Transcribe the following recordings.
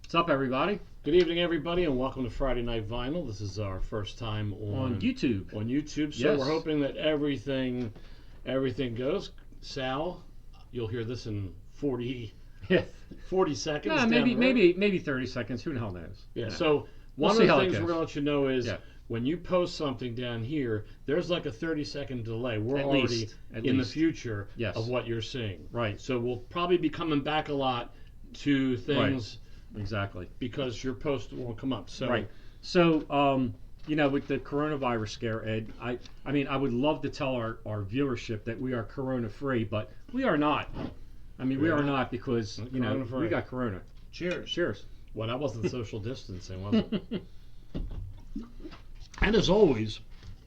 What's up, everybody? Good evening, everybody, and welcome to Friday Night Vinyl. This is our first time On YouTube. On YouTube, so Yes. we're hoping that everything goes. Sal, you'll hear this in 40 seconds. No, maybe 30 seconds. Who the hell knows? Yeah. So We'll one see of the how it things we're goes. going to let you know is Yeah. when you post something down here, there's like a 30-second delay. We're At already least. in the future Yes. of what you're seeing. Right. So we'll probably be coming back a lot to things. Exactly. Because your post won't come up. So Right. So, with the coronavirus scare, Ed, I mean, I would love to tell our viewership that we are corona-free, but we are not. I mean, we are not because, Corona-free. we got corona. Cheers. Cheers. Well, that wasn't social distancing, was it? And as always,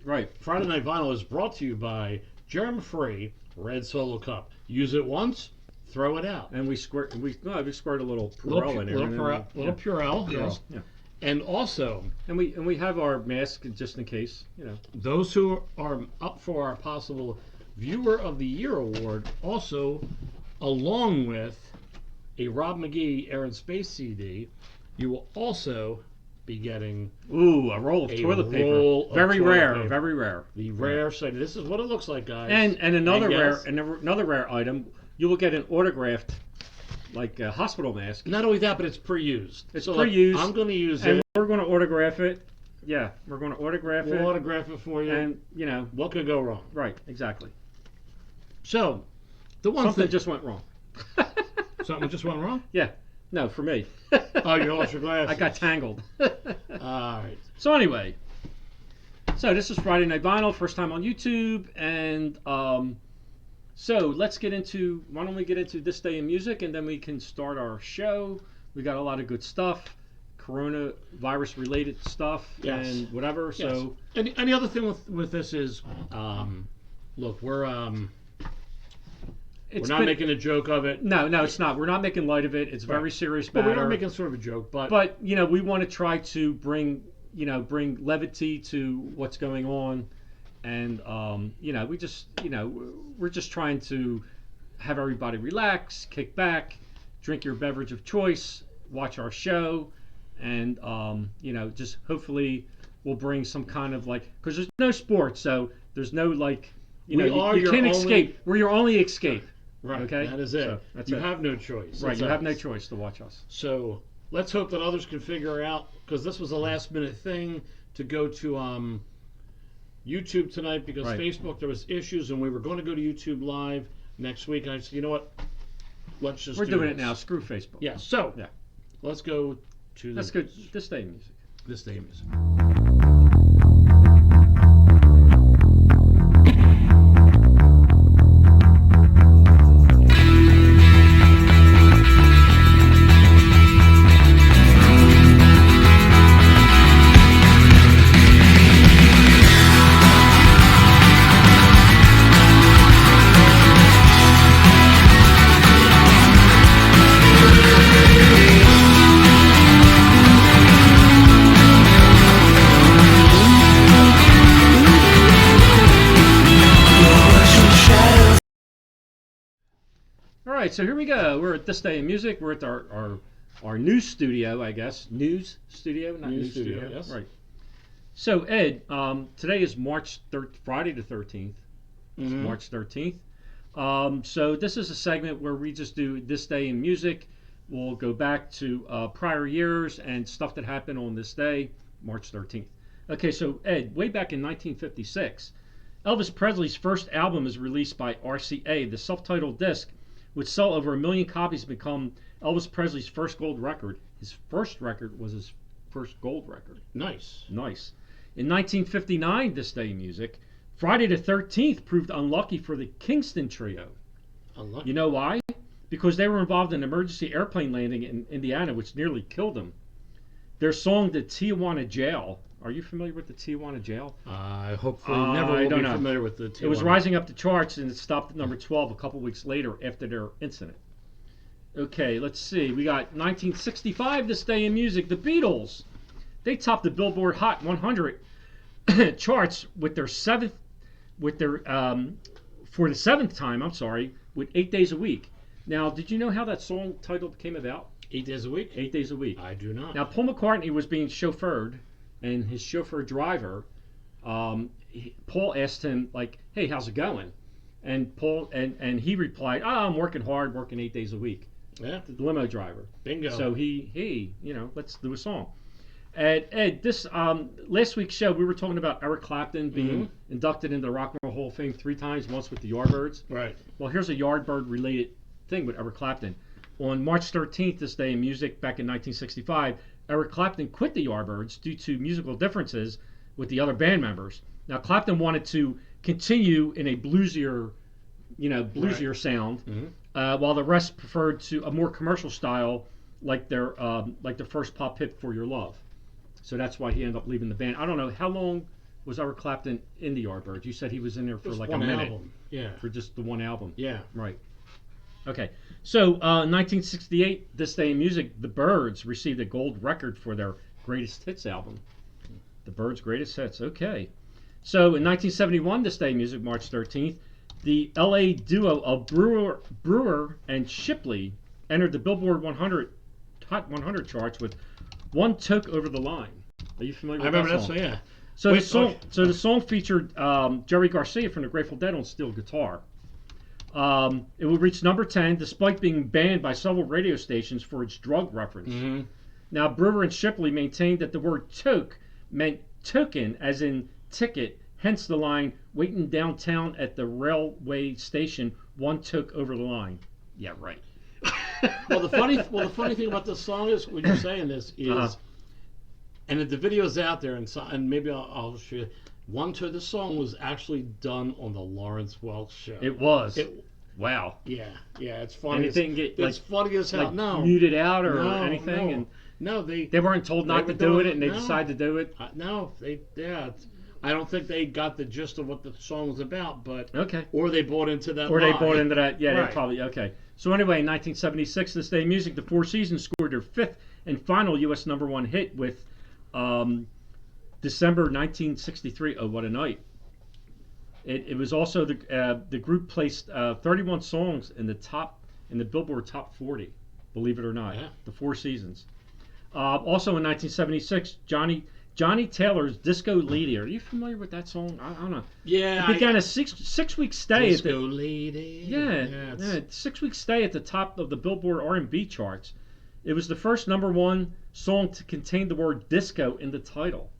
Right. Friday Night Vinyl is brought to you by germ-free Red Solo Cup. Use it once, throw it out. And we squirt a little Purell in there. Little Purell, yes. Yeah. And also, And we have our mask just in case, those who are up for our possible Viewer of the Year award, also, along with a Rob McGee Air and Space CD, you will also be getting Ooh, a roll of toilet roll paper. of Very toilet rare, paper. very rare. the rare side. This is what it looks like, guys. And another yes, another rare item, you will get an autographed, like a hospital mask. Not only that, but it's pre-used. It's so pre-used, I'm going to use And it. we're going to autograph it. Yeah, we're going to autograph We'll it. autograph it for you. And what could go wrong? right, exactly. So, the one Something thing just went wrong. something just went wrong. Yeah, no, for me. Oh, you lost your glasses. I got tangled. All right. So anyway, so this is Friday Night Vinyl, first time on YouTube, and so let's get into. Why don't we get into this day in music, and then we can start our show. We got a lot of good stuff, coronavirus related stuff, Yes. and whatever. Yes. So And the other thing with this is, look, we're not making a joke of it. No, it's not. We're not making light of it. It's a very serious But matter. we are making sort of a joke. But we want to try to bring levity to what's going on, and we just we're just trying to have everybody relax, kick back, drink your beverage of choice, watch our show, and just hopefully we'll bring some kind of because there's no sports, so there's no you can't escape. We're your only escape. Right. Okay. That is it. So that's you it. have no choice. Right. That's You have us. no choice to watch us. So let's hope that others can figure out, because this was a last minute thing to go to YouTube tonight, because Right. Facebook, there was issues, and we were going to go to YouTube Live next week, and I said, you know what, let's just We're doing it this. now. Screw Facebook. Yeah. So Yeah. let's go to Let's go this day in music. this day of music. All right, so here we go. We're at This Day in Music. We're at our news studio, I guess. News studio, not news studio. Yes. Right. So Ed, today is Friday the 13th. It's Mhm. March 13th. So this is a segment where we just do This Day in Music. We'll go back to prior years and stuff that happened on this day, March 13th. Okay, so Ed, way back in 1956, Elvis Presley's first album is released by RCA. The self-titled disc would sell over 1 million copies and become Elvis Presley's first gold record. His first record was his first gold record. Nice. Nice. In 1959, this day in music, Friday the 13th proved unlucky for the Kingston Trio. Unlucky. You know why? Because they were involved in an emergency airplane landing in Indiana, which nearly killed them. Their song, The Tijuana Jail. Are you familiar with the Tijuana Jail? I hopefully never will be familiar with the Tijuana. It was rising up the charts and it stopped at number 12 a couple weeks later after their incident. Okay, let's see. We got 1965 this day in music. The Beatles. They topped the Billboard Hot 100 charts with their for the seventh time. I'm sorry, with 8 days a week. Now, did you know how that song title came about? 8 days a week? 8 days a week. I do not. Now, Paul McCartney was being chauffeured, and his chauffeur driver, Paul asked him, like, hey, how's it going? And Paul and he replied, I'm working hard, working 8 days a week. Yeah. The limo driver. Bingo. So let's do a song. Ed, this last week's show, we were talking about Eric Clapton being inducted into the Rock and Roll Hall of Fame 3 times, once with the Yardbirds. Right. Well, here's a Yardbird-related thing with Eric Clapton. On March 13th, this day in music, back in 1965, Eric Clapton quit the Yardbirds due to musical differences with the other band members. Now, Clapton wanted to continue in a bluesier sound, while the rest preferred to a more commercial style, like their first pop hit, For Your Love. So that's why he ended up leaving the band. I don't know, how long was Eric Clapton in the Yardbirds? You said he was in there for just like one a minute. album. Yeah. For just the one album. Yeah. Right. Okay. So 1968, this day in music, the Byrds received a gold record for their greatest hits album. The Byrds' greatest hits. Okay. So in 1971, this day in music, March 13th, the LA duo of Brewer and Shipley entered the Billboard Hot 100 charts with One Toke Over the Line. Are you familiar with that song? I remember that song, yeah. So the song featured Jerry Garcia from the Grateful Dead on steel guitar. It would reach number 10 despite being banned by several radio stations for its drug reference. Mm-hmm. Now, Brewer and Shipley maintained that the word toke meant token, as in ticket, hence the line, waiting downtown at the railway station, one toke over the line. Yeah, right. Well, the funny thing about this song is, when you're saying this, is, and the video's out there, and maybe I'll show you. The song was actually done on the Lawrence Welk show. It was. Wow. Yeah, it's funny. And it didn't get it's funny as hell. Like no, muted out or anything, no. and no, they weren't told not to do it, and they decided to do it. I don't think they got the gist of what the song was about, but okay. Or they bought into that. Or lie. they bought into that. Yeah, right. They probably okay. So anyway, in 1976, this day in music, the Four Seasons scored their 5th and final U.S. #1 hit with December 1963. Oh, what a night! It was also the group placed 31 songs in the Billboard Top 40. Believe it or not, the Four Seasons. Also in 1976, Johnny Taylor's Disco Lady. Are you familiar with that song? I don't know. Yeah. It began a six-week stay. Disco Lady. Yeah, 6-week stay at the top of the Billboard R&B charts. It was the first #1 song to contain the word disco in the title.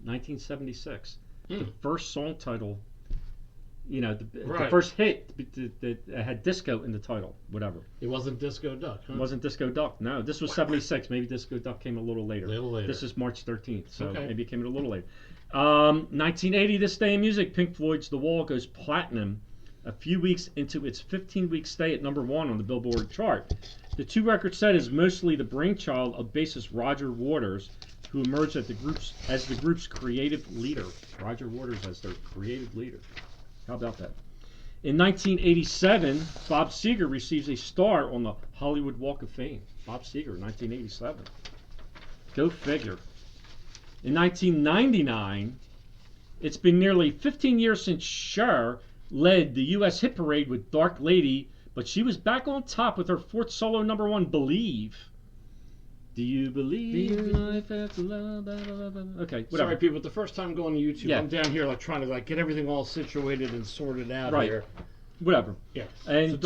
1976. The first song title. The first hit that had disco in the title, whatever. It wasn't Disco Duck, huh? It wasn't Disco Duck, no. This was 76. Maybe Disco Duck came a little later. This is March 13th, so maybe it came a little later. 1980, this day in music, Pink Floyd's The Wall goes platinum a few weeks into its 15-week stay at #1 on the Billboard chart. The 2-record set is mostly the brainchild of bassist Roger Waters, who emerged as the group's creative leader. Roger Waters as their creative leader. How about that? In 1987, Bob Seger receives a star on the Hollywood Walk of Fame. Bob Seger, 1987. Go figure. In 1999, it's been nearly 15 years since Cher led the U.S. hit parade with Dark Lady, but she was back on top with her 4th solo #1, Believe. Do you believe in life after love? Blah, blah, blah. Okay, whatever. Sorry, people. The first time going to YouTube, I'm down here trying to get everything all situated and sorted out here. Whatever. Yeah. And in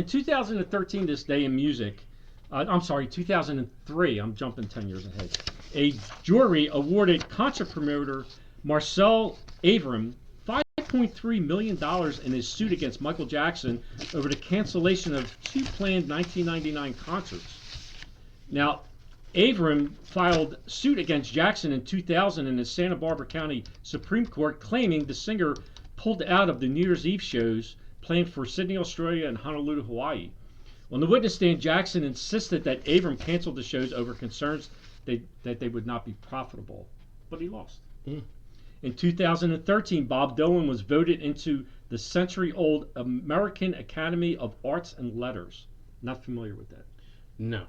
2013, this day in music, 2003. I'm jumping 10 years ahead. A jury awarded concert promoter Marcel Avram $2.3 million in his suit against Michael Jackson over the cancellation of 2 planned 1999 concerts. Now, Avram filed suit against Jackson in 2000 in the Santa Barbara County Supreme Court, claiming the singer pulled out of the New Year's Eve shows planned for Sydney, Australia and Honolulu, Hawaii. On the witness stand, Jackson insisted that Avram canceled the shows over concerns that they would not be profitable, but he lost. In 2013, Bob Dylan was voted into the century-old American Academy of Arts and Letters. Not familiar with that. No.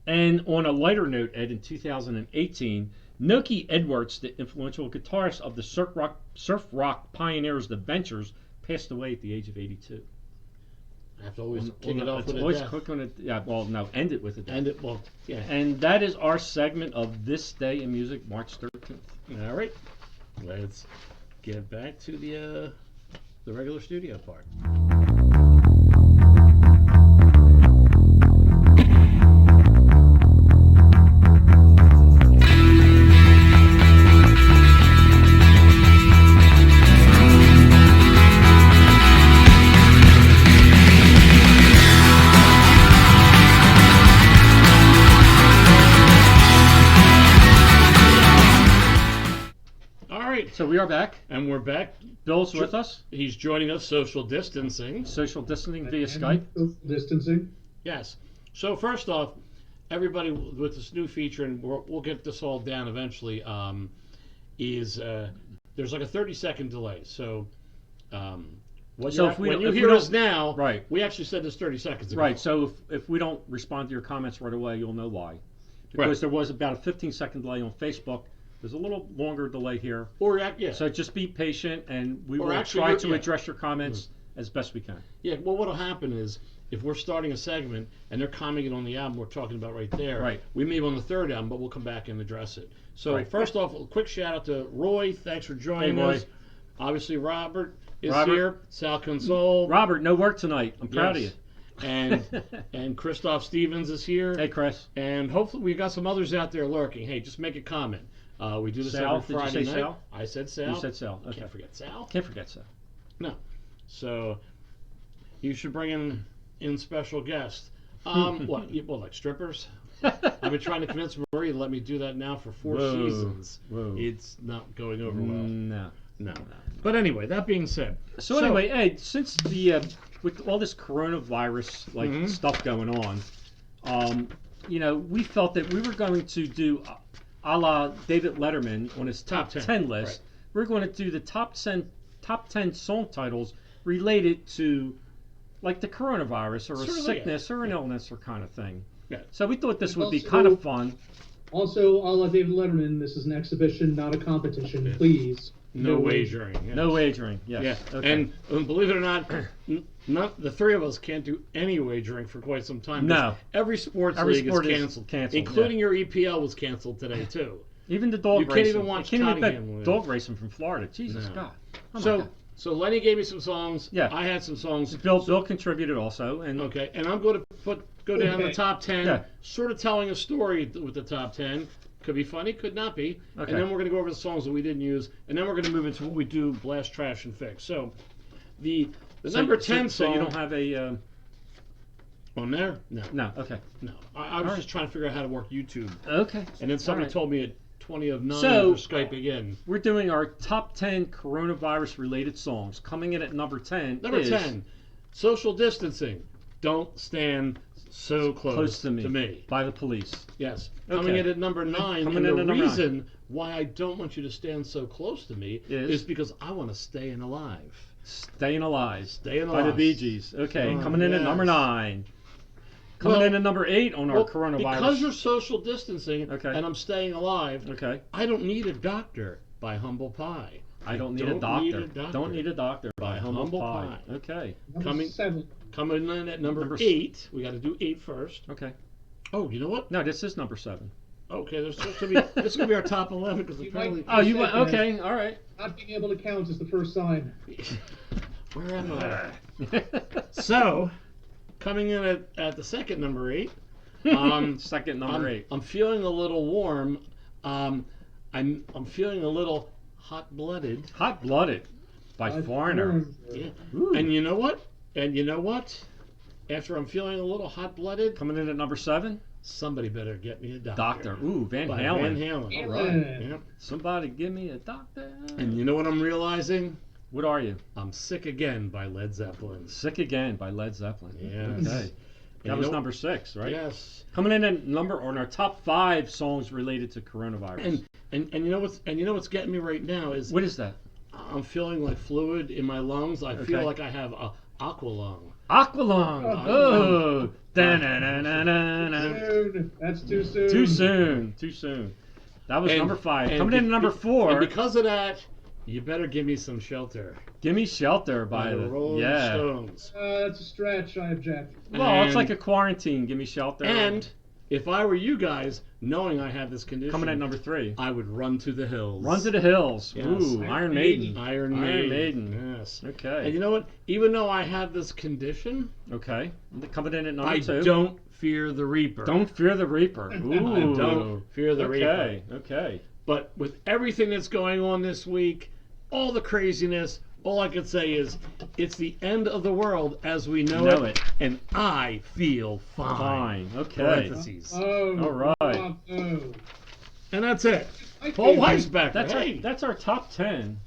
And on a lighter note, Ed, in 2018, Noki Edwards, the influential guitarist of the surf rock pioneers, the Ventures, passed away at the age of 82. I have to always kick it off with a always death. quick on it. Yeah, well, no, end it with a death. End it, well, yeah. And that is our segment of This Day in Music, March 13th. All right. Let's get back to the regular studio part. So we are back. And we're back. Bill's with us. He's joining us social distancing. Social distancing via Skype. Distancing. Yes. So first off, everybody with this new feature, and we'll get this all down eventually, there's like a 30-second delay. So when you hear us now, right. we actually said this 30 seconds ago. Right. So if we don't respond to your comments right away, you'll know why. Because there was about a 15-second delay on Facebook. There's a little longer delay here. So just be patient, and we will try to address your comments as best we can. Yeah, well, what'll happen is, if we're starting a segment and they're commenting on the album we're talking about right there, we may be on the third album, but we'll come back and address it. So first off, a quick shout out to Roy. Thanks for joining us. Obviously, Robert is here. Sal Console. Robert, no work tonight. I'm proud of you. And Christoph Stevens is here. Hey, Chris. And hopefully we've got some others out there lurking. Hey, just make a comment. We do this every Friday did you say night. Sal? I said Sal. You said Sal. Okay. Can't forget Sal. Can't forget Sal. No. So you should bring in special guests. What? Like strippers? I've been trying to convince Marie to let me do that now for 4 seasons. It's not going over well. No. But anyway, that being said. So anyway, Ed, since the with all this coronavirus stuff going on, we felt that we were going to do a la David Letterman on his top 10 list. Right. We're going to do the top 10 song titles related to like the coronavirus or a sickness or an illness or kind of thing. Yeah. So we thought this would be kind of fun. Also, a la David Letterman, this is an exhibition, not a competition. Please. No wagering. Yes. No wagering. Yes. Yeah. Okay. And believe it or not, the three of us can't do any wagering for quite some time. No. Every sports league is canceled. Including your EPL was canceled today too. Even the dog racing. You can't even watch Tottenham. Dog racing from Florida. Jesus God. Oh so Lenny gave me some songs. Yeah. I had some songs. Bill contributed also. And okay. And I'm going to go down the top 10, sort of telling a story with the top 10. Could be funny, could not be. Okay. And then we're going to go over the songs that we didn't use, and then we're going to move into what we do, blast, trash, and fix. So, the number 10 song... So you don't have a... On there? No. No, okay. No. I was just trying to figure out how to work YouTube. Okay. And then somebody told me at 20 of 9 for Skype again. We're doing our top 10 coronavirus-related songs. Coming in at number 10 Number 10, Social Distancing. Don't stand so close to me. By the Police. Yes. Coming in at number 9, and the reason why I don't want you to stand so close to me is because I want to stay alive. Staying Alive. Staying Alive. By the Bee Gees. Okay, coming in at number 9. Coming in at number 8 on our coronavirus. Because you're social distancing and I'm staying alive, I don't need a doctor by Humble Pie. I don't need a doctor. Don't need a doctor by Humble Pie. Okay. Coming in at number 8. We got to do 8 first. Okay. Oh, you know what? No, this is number 7. Okay, this is going to be our top 11 because apparently. Oh, you went. Okay, all right. Not being able to count is the first sign. Where am I? So, coming in at the second number 8. Second number 8. I'm feeling a little warm. I'm feeling a little hot-blooded. Hot-blooded. by Foreigner. Yeah. Ooh. And you know what? After I'm feeling a little hot-blooded, Coming in at number 7, somebody better get me a doctor. Doctor. Ooh, Van By Halen. Van Halen. All right. Yeah. Somebody give me a doctor. And you know what I'm realizing? What are you? I'm Sick Again by Led Zeppelin. Sick Again by Led Zeppelin. Yes. Okay. And That was you know- number 6, right? Yes. Coming in at number on our top 5 songs related to coronavirus. And you know what's getting me right now is What is that? I'm feeling like fluid in my lungs. I Okay. feel like I have a aqua lung. Aqualung. Oh. Da-na-na-na-na-na. Soon. That's too soon. Too soon. Too soon. That was And- number 5. and Coming in at number 4. And because of that, you better give me some Shelter Gimme Shelter by the Rolling yeah. Stones. That's a stretch. I object. Well, it's And- like a quarantine. Gimme Shelter. And if I were you guys, knowing I have this condition, coming at number 3. I would run to the hills. Run to the Hills. Yes. Ooh, Iron Maiden. Iron Maiden. Yes. Okay. And you know what? Even though I have this condition, Okay. Coming in at number I 2. don't fear the Reaper. Don't fear the Reaper. Ooh. I don't fear the Reaper. Okay. Okay. But with everything that's going on this week, all the craziness, all I could say is it's the end of the world as we know it, and I feel fine. Fine. Okay. Parentheses. Oh. All right. Oh. And that's it. My Paul favorite. Weisbecker. That's Hey. our top 10.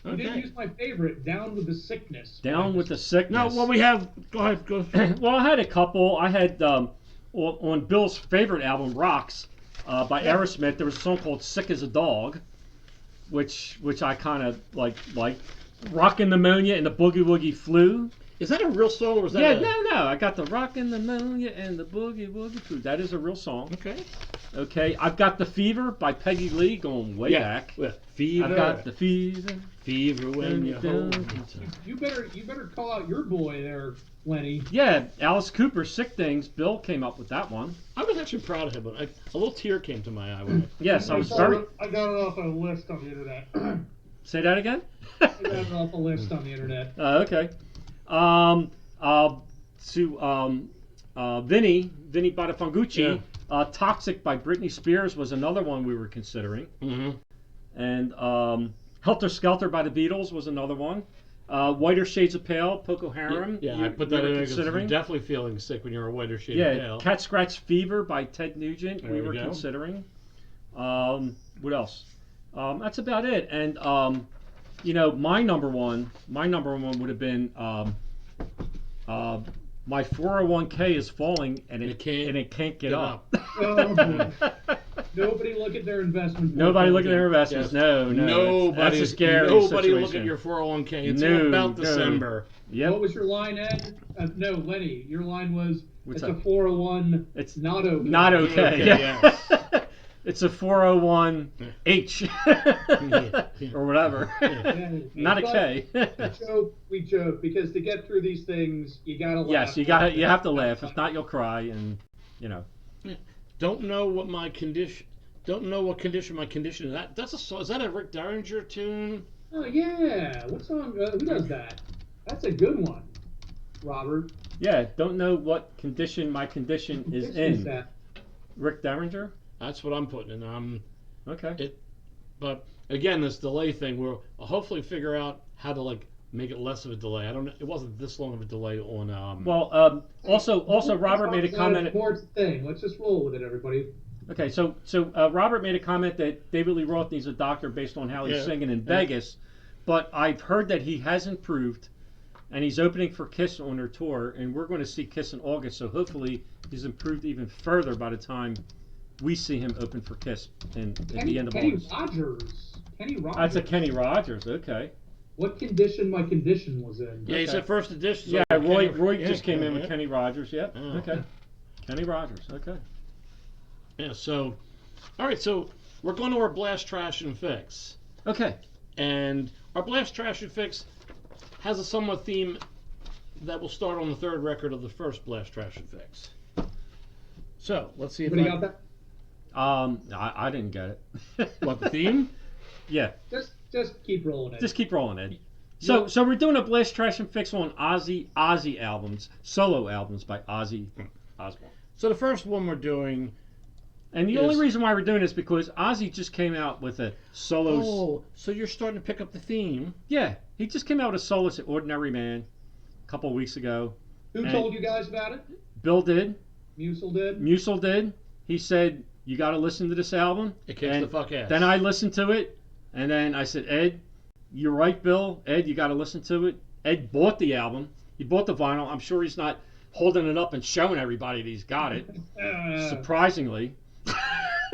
You didn't Okay. use my favorite. Down with the sickness. Down with the No, sickness. well, we have. Go ahead. Go. Well, I had a couple. I had on Bill's favorite album, Rocks, by Aerosmith. There was a song called "Sick as a Dog," which I kind of like. Rockin' Pneumonia and the Boogie Woogie Flu. Is that a real song or was that? Yeah, no. I got the Rockin' Pneumonia and the Boogie Woogie Flu. That is a real song. Okay. Okay, I've got the Fever by Peggy Lee, going way back. Well, fever. I've got the Fever. fever when you hold me You better call out your boy there, Lenny. Yeah, Alice Cooper, Sick Things. Bill came up with that one. I was actually proud of him, but a little tear came to my eye when Yes, I was got very. it- I got it off a list on the internet. Say that again. I got it off a list on the internet. Okay. Vinny Bottafangucci, Toxic by Britney Spears was another one we were considering. Mm-hmm. And Helter Skelter by the Beatles was another one. Whiter Shades of Pale, Poco Harum. Yeah, I put that in there because you're considering. definitely feeling sick when you're a whiter shade Yeah, of pale. Cat Scratch Fever by Ted Nugent There we we were go. considering. What else? That's about it. And my number one would have been my 401k is falling and it can't get up. Oh, boy. Nobody look at their investment. Nobody look at their portfolio. investments. No, Nobody, that's a scary nobody situation. look at your 401k. It's No, about no. December. Yep. What was your line, Ed? No, Lenny. Your line was, What's it's that? a 401. It's not okay. Not okay. Okay, Yeah. It's a 401H or whatever. Yeah, Not a but K. we joke because to get through these things, you gotta laugh. Yes, you have to laugh. If not, you'll cry, and Don't know what my condition. Don't know what condition my condition is. That's a song. Is that a Rick Derringer tune? Oh yeah, what song? Who does that? That's a good one, Robert. Yeah, don't know what condition my condition is Who's in. that? Rick Derringer? That's what I'm putting in. Okay. But again, this delay thing, we'll hopefully figure out how to make it less of a delay. I don't know. It wasn't this long of a delay on. Well, also Robert made a comment. More thing. Let's just roll with it, everybody. Okay, so Robert made a comment that David Lee Roth needs a doctor based on how he's Yeah. singing in Vegas, but I've heard that he has improved, and he's opening for Kiss on their tour, and we're going to see Kiss in August, so hopefully he's improved even further by the time we see him open for Kiss at the end of August. Kenny Rogers. That's a Kenny Rogers, okay. What condition my condition was in? Yeah, he Okay. said first edition. Yeah, so Roy yeah, just came in with yeah. Kenny Rogers, yep, Oh. okay. Kenny Rogers, okay. Yeah. So, all right. So we're going to our blast, trash, and fix, Okay, and our blast, trash, and fix has a somewhat theme that will start on the third record of the first blast, trash, and fix. So let's see if Anybody got that? I didn't get it. what the theme. Yeah. Just keep rolling it. Just keep rolling, Ed. So we're doing a blast, trash, and fix on Ozzy albums, solo albums by Ozzy Osbourne. So the first one we're doing. And the only reason why we're doing this is because Ozzy just came out with a solo. Oh, so you're starting to pick up the theme. Yeah, He just came out with a solo, it's Ordinary Man, a couple of weeks ago. Who And told you guys about it? Bill did. Musil did. Musil did. He said, you got to listen to this album. It kicks And the fuck ass. Then I listened to it, and then I said, Ed, you're right, Bill. Ed, you got to listen to it. Ed bought the album. He bought the vinyl. I'm sure he's not holding it up and showing everybody that he's got it. Surprisingly.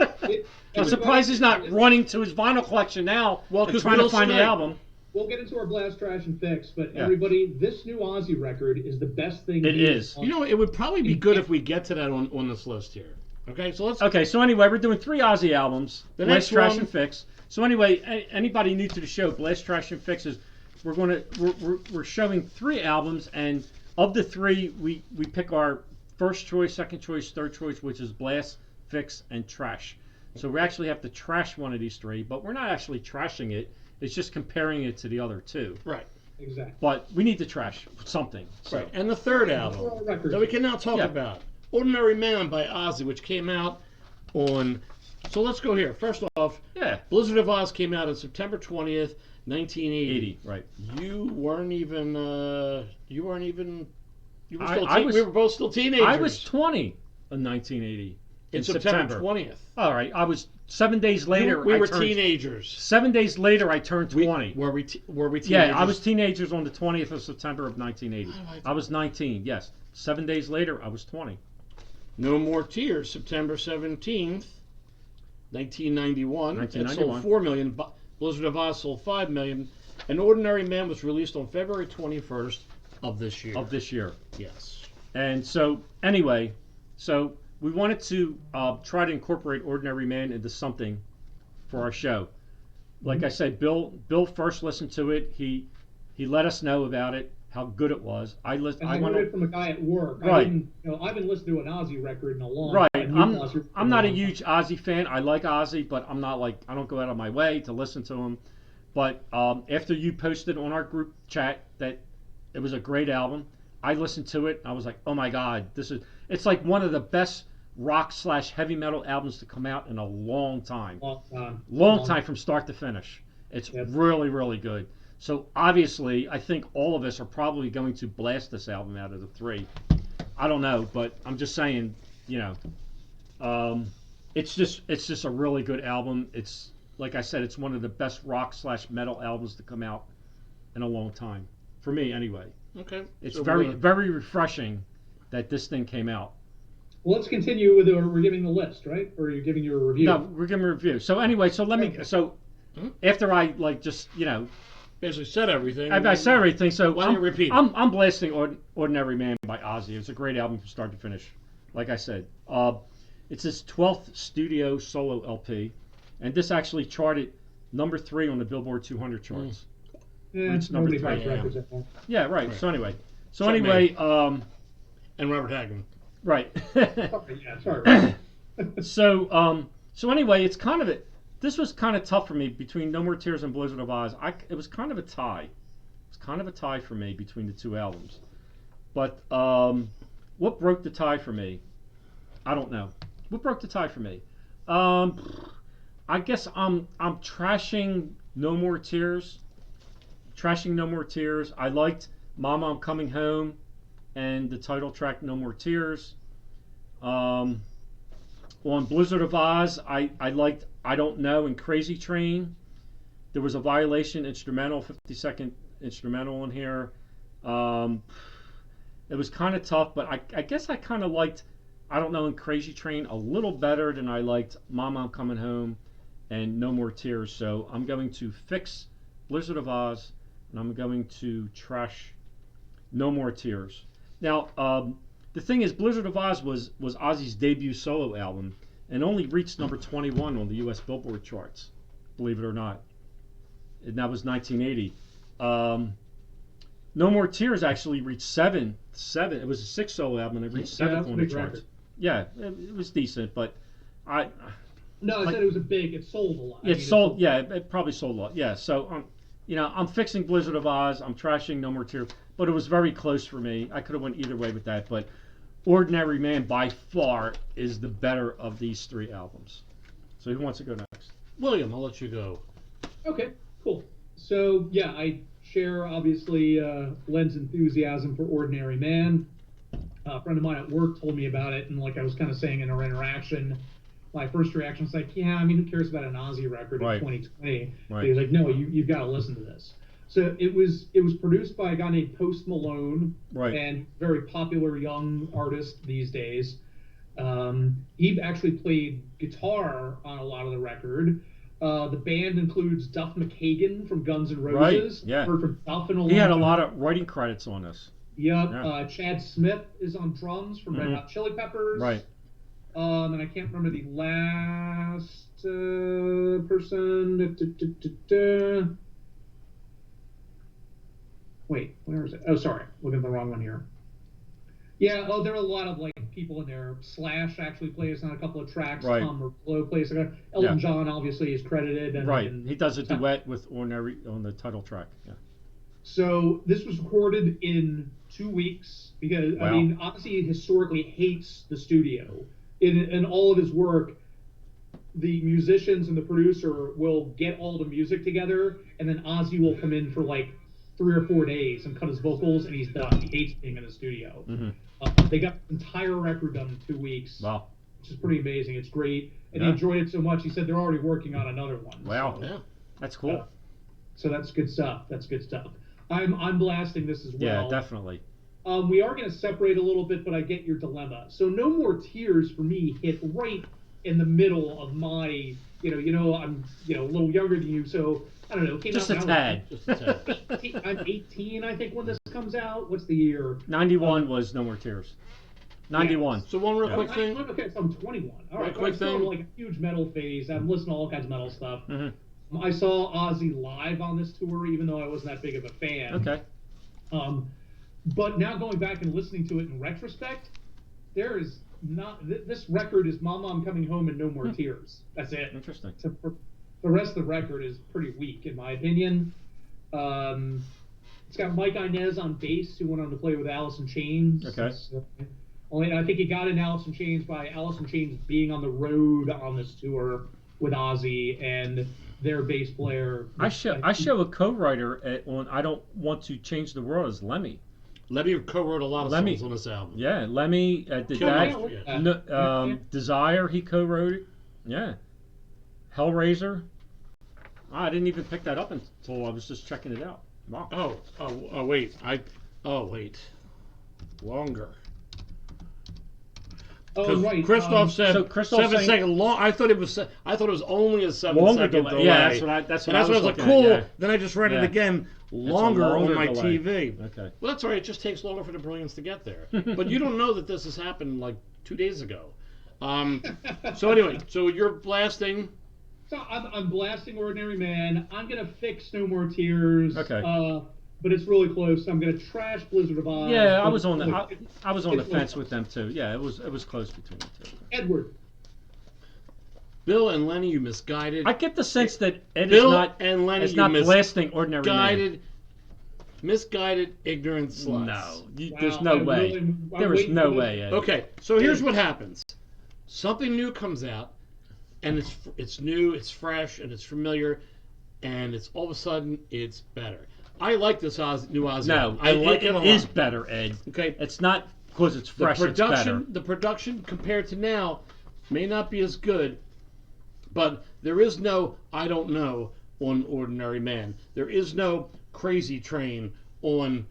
I'm surprised he's not running to his vinyl collection now and 'cause trying to Bill find the Snide- album. We'll get into our blast, trash, and fix, but Yeah. everybody, this new Ozzy record is the best thing. It is. You know, it would probably be good if we get to that on this list here. Okay, so let's. Okay, so anyway, we're doing 3 Ozzy albums. The Blast, next Trash, one- and Fix. So anyway, anybody new to the show, Blast, Trash, and Fix is we're showing 3 albums, and of the 3, we pick our first choice, second choice, third choice, which is Blast, Fix, and Trash. So we actually have to trash one of these 3, but we're not actually trashing it. It's just comparing it to the other 2. Right. Exactly. But we need to trash something. So. Right. And the third For album our records. that we can now talk Yeah. about, Ordinary Man by Ozzy, which came out on. So let's go here. First off, Yeah. Blizzard of Oz came out on September 20th, 1980. 80, right. You weren't even. You weren't even. You were I- still. I was- we were both still teenagers. I was 20 in 1980. in September 20th. All right. I was 7 days later. we I were turned, teenagers. 7 days later, I turned 20. Were we teenagers? Yeah, I was teenagers on the 20th of September of 1980. How do I was 19. Yes. 7 days later, I was 20. No More Tears, September 17th, 1991. It 1991. sold 4 million. Blizzard of Oz sold 5 million. An Ordinary Man was released on February 21st of this year. Of this year. Yes. And so, anyway, so we wanted to try to incorporate Ordinary Man into something for our show. Like I said, Bill first listened to it. He let us know about it, how good it was. I And I went heard on, it from a guy at work. I Right. didn't, I've been listening to an Ozzy record in a long right. time. I'm not a huge Ozzy fan. I like Ozzy, but I'm not like I don't go out of my way to listen to him. But after you posted on our group chat that it was a great album, I listened to it and I was like, oh my God, it's like one of the best rock/heavy metal albums to come out in a long time. Long time from start to finish. It's Yep. really, really good. So obviously, I think all of us are probably going to blast this album out of the 3. I don't know, but I'm just saying, it's just a really good album. It's like I said, it's one of the best rock/metal albums to come out in a long time, for me anyway. Okay. It's So very, we're gonna- very refreshing that this thing came out. Well, let's continue with we're giving the list, right? Or are you giving your review? No, we're giving a review. So anyway, so let me. Okay. So Hmm? after I just basically said everything. I said everything. So Why don't you repeat? I'm blasting Ordinary Man by Ozzy. It's a great album from start to finish. Like I said, it's his 12th studio solo LP, and this actually charted number 3 on the Billboard 200 charts. It's number nobody 3. buys Yeah. records anymore. Yeah, right. Right. So anyway, Except anyway, And Robert Hagen. right. Sorry, yeah, sorry. So anyway, it's kind of this was kind of tough for me between No More Tears and Blizzard of Oz. It was kind of a tie. It was kind of a tie for me between the 2 albums. But what broke the tie for me? I don't know. What broke the tie for me? I guess I'm trashing No More Tears. Trashing No More Tears. I liked Mama, I'm Coming Home and the title track No More Tears. On Blizzard of Oz, I liked I Don't Know and Crazy Train. There was a Violation instrumental, 50-second instrumental in here. It was kind of tough, but I guess I kind of liked I Don't Know and Crazy Train a little better than I liked Mama, I'm Coming Home and No More Tears. So I'm going to fix Blizzard of Oz and I'm going to trash No More Tears. Now, the thing is, Blizzard of Oz was Ozzy's debut solo album and only reached number 21 on the U.S. Billboard charts, believe it or not. And that was 1980. No More Tears actually reached 7. It was a 6 solo album and it reached 7th that's a on the big charts. record. Yeah, it was decent, but No, I Like- said it was it sold a lot. I it mean, sold. Yeah, it probably sold a lot. Yeah, so I'm fixing Blizzard of Oz. I'm trashing No More Tears, but it was very close for me. I could have went either way with that, but Ordinary Man by far is the better of these 3 albums. So who wants to go next? William, I'll let you go. Okay, cool. So yeah, I share obviously lends enthusiasm for Ordinary Man. A friend of mine at work told me about it, and like I was kind of saying in our interaction, my first reaction was like, yeah, I mean, who cares about an Ozzy record in 2020? But he was like, no, you've got to listen to this. So it was produced by a guy named Post Malone, and very popular young artist these days. He actually played guitar on a lot of the record. The band includes Duff McKagan from Guns N' Roses. Right, yeah. Heard from Duff in a He had a long lot time. of writing credits on this. Yep. Yeah. Chad Smith is on drums from Red Hot Chili Peppers. Right. And I can't remember the last person. Wait, where is it? Oh, sorry. Looking at the wrong one here. Yeah, there are a lot of like people in there. Slash actually plays on a couple of tracks. Right. Tom Morello plays. Elton John obviously is credited. And He does a duet with Ordinary on the title track. Yeah. So this was recorded in 2 weeks because I mean, Ozzy historically hates the studio. In all of his work, the musicians and the producer will get all the music together, and then Ozzy will come in for like 3 or 4 days and cut his vocals, and he's done. He hates being in the studio. They got the entire record done in 2 weeks. Wow. Which is pretty amazing. It's great, and he enjoyed it so much. He said they're already working on another one. Wow. So, Yeah. That's cool. So that's good stuff. That's good stuff. I'm blasting this as well. Yeah, definitely. We are going to separate a little bit, but I get your dilemma. So No More Tears for me hit right in the middle of my, I'm, a little younger than you, so I don't know. Came Just out a tad. I'm 18, I think, when this comes out. What's the year? 91 was No More Tears. 91. So one real quick thing. Okay, so I'm 21. All right, quick I'm still in, thing. like a huge metal phase. I'm listening to all kinds of metal stuff. I saw Ozzy live on this tour, even though I wasn't that big of a fan. Okay. But now going back and listening to it in retrospect, there is not. This record is Mama, I'm Coming Home and No More Tears. That's it. Interesting. So the rest of the record is pretty weak, in my opinion. It's got Mike Inez on bass, who went on to play with Alice in Chains. Okay. Only I think he got in Alice in Chains by Alice in Chains being on the road on this tour with Ozzy and their bass player. I show a co-writer on I Don't Want to Change the World as Lemmy. Lemmy co-wrote a lot of songs on this album. Yeah, Lemmy did Killmaster, that. Desire, he co-wrote it. Yeah. Hellraiser. I didn't even pick that up until I was just checking it out. Wow. Wait. Longer. Oh, right. Christoph said so Christoph 7 saying- second long. I thought it was only a 7 Longer second delay. delay. Yeah, that's what I was like, looking cool. at, yeah. Then I just read it Yeah. again. Longer on my delay. TV. Okay. Well, that's all right. It just takes longer for the brilliance to get there. But you don't know that this has happened like 2 days ago. So anyway, so you're blasting. So I'm blasting Ordinary Man. I'm gonna fix No More Tears. Okay. But it's really close. I'm gonna trash Blizzard of Oz. Yeah, I but was on the it's- I was on the it's fence like- with them too. Yeah, it was close between the two. Edward. Bill and Lenny, you misguided. I get the sense that Ed Bill is not and Lenny, is you not blasting Ordinary Man. Misguided, ignorant sluts. No, Wow, there's no I'm way. really- I'm There is waiting no for this. way, Ed. Okay, so here's what happens. Something new comes out, and it's new, it's fresh, and it's familiar, and it's all of a sudden it's better. I like this new Ozzy. No, album. I like it a lot. is better, Ed. Okay, It's not because it's the fresh. It's better. production compared to now may not be as good, but there is no I don't know on Ordinary Man. There is no Crazy Train on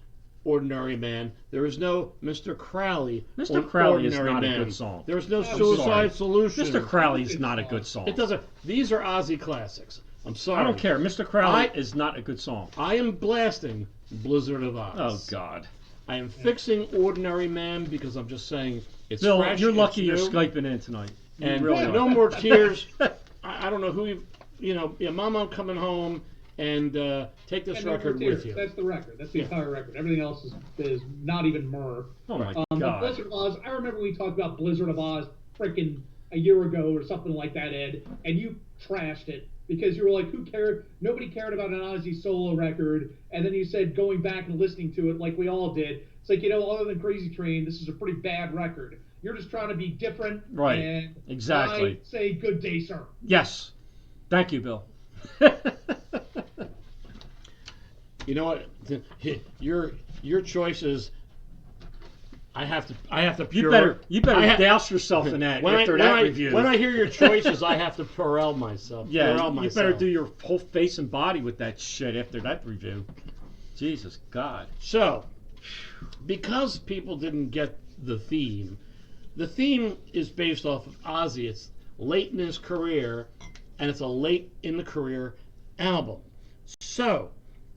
Ordinary Man. There is no Mr. Crowley. Mr. on Crowley is Ordinary not a Man. good song. There's no I'm Suicide sorry. Solution. Mr. Crowley's not a good song. It doesn't. These are Ozzy classics. I'm sorry. I don't care. Mr. Crowley I- is not a good song. I am blasting Blizzard of Oz. Oh God. I am fixing Ordinary Man because I'm just saying it's Bill, fresh. you're it's lucky you're new. Skyping in tonight. You And really No are. More Tears. I don't know who Mama, I'm Coming Home, and take this And No More record Tears. with you. That's the record. That's the entire record. Everything else is not even myrrh. Oh my But God. Blizzard of Oz, I remember we talked about Blizzard of Oz freaking a year ago or something like that, Ed, and you trashed it because you were like, who cared? Nobody cared about an Ozzy solo record. And then you said going back and listening to it like we all did. It's like, other than Crazy Train, this is a pretty bad record. You're just trying to be different. Right. And Exactly. I say good day, sir. Yes. Thank you, Bill. You know what? Your choice is. I have to. You Purell. better douse yourself in that after that review. When I hear your choices, I have to Purell myself. Yeah, Purell you myself. better do your whole face and body with that shit after that review. Jesus God. So, because people didn't get the theme is based off of Ozzy. It's late in his career, and it's a late in the career album. So,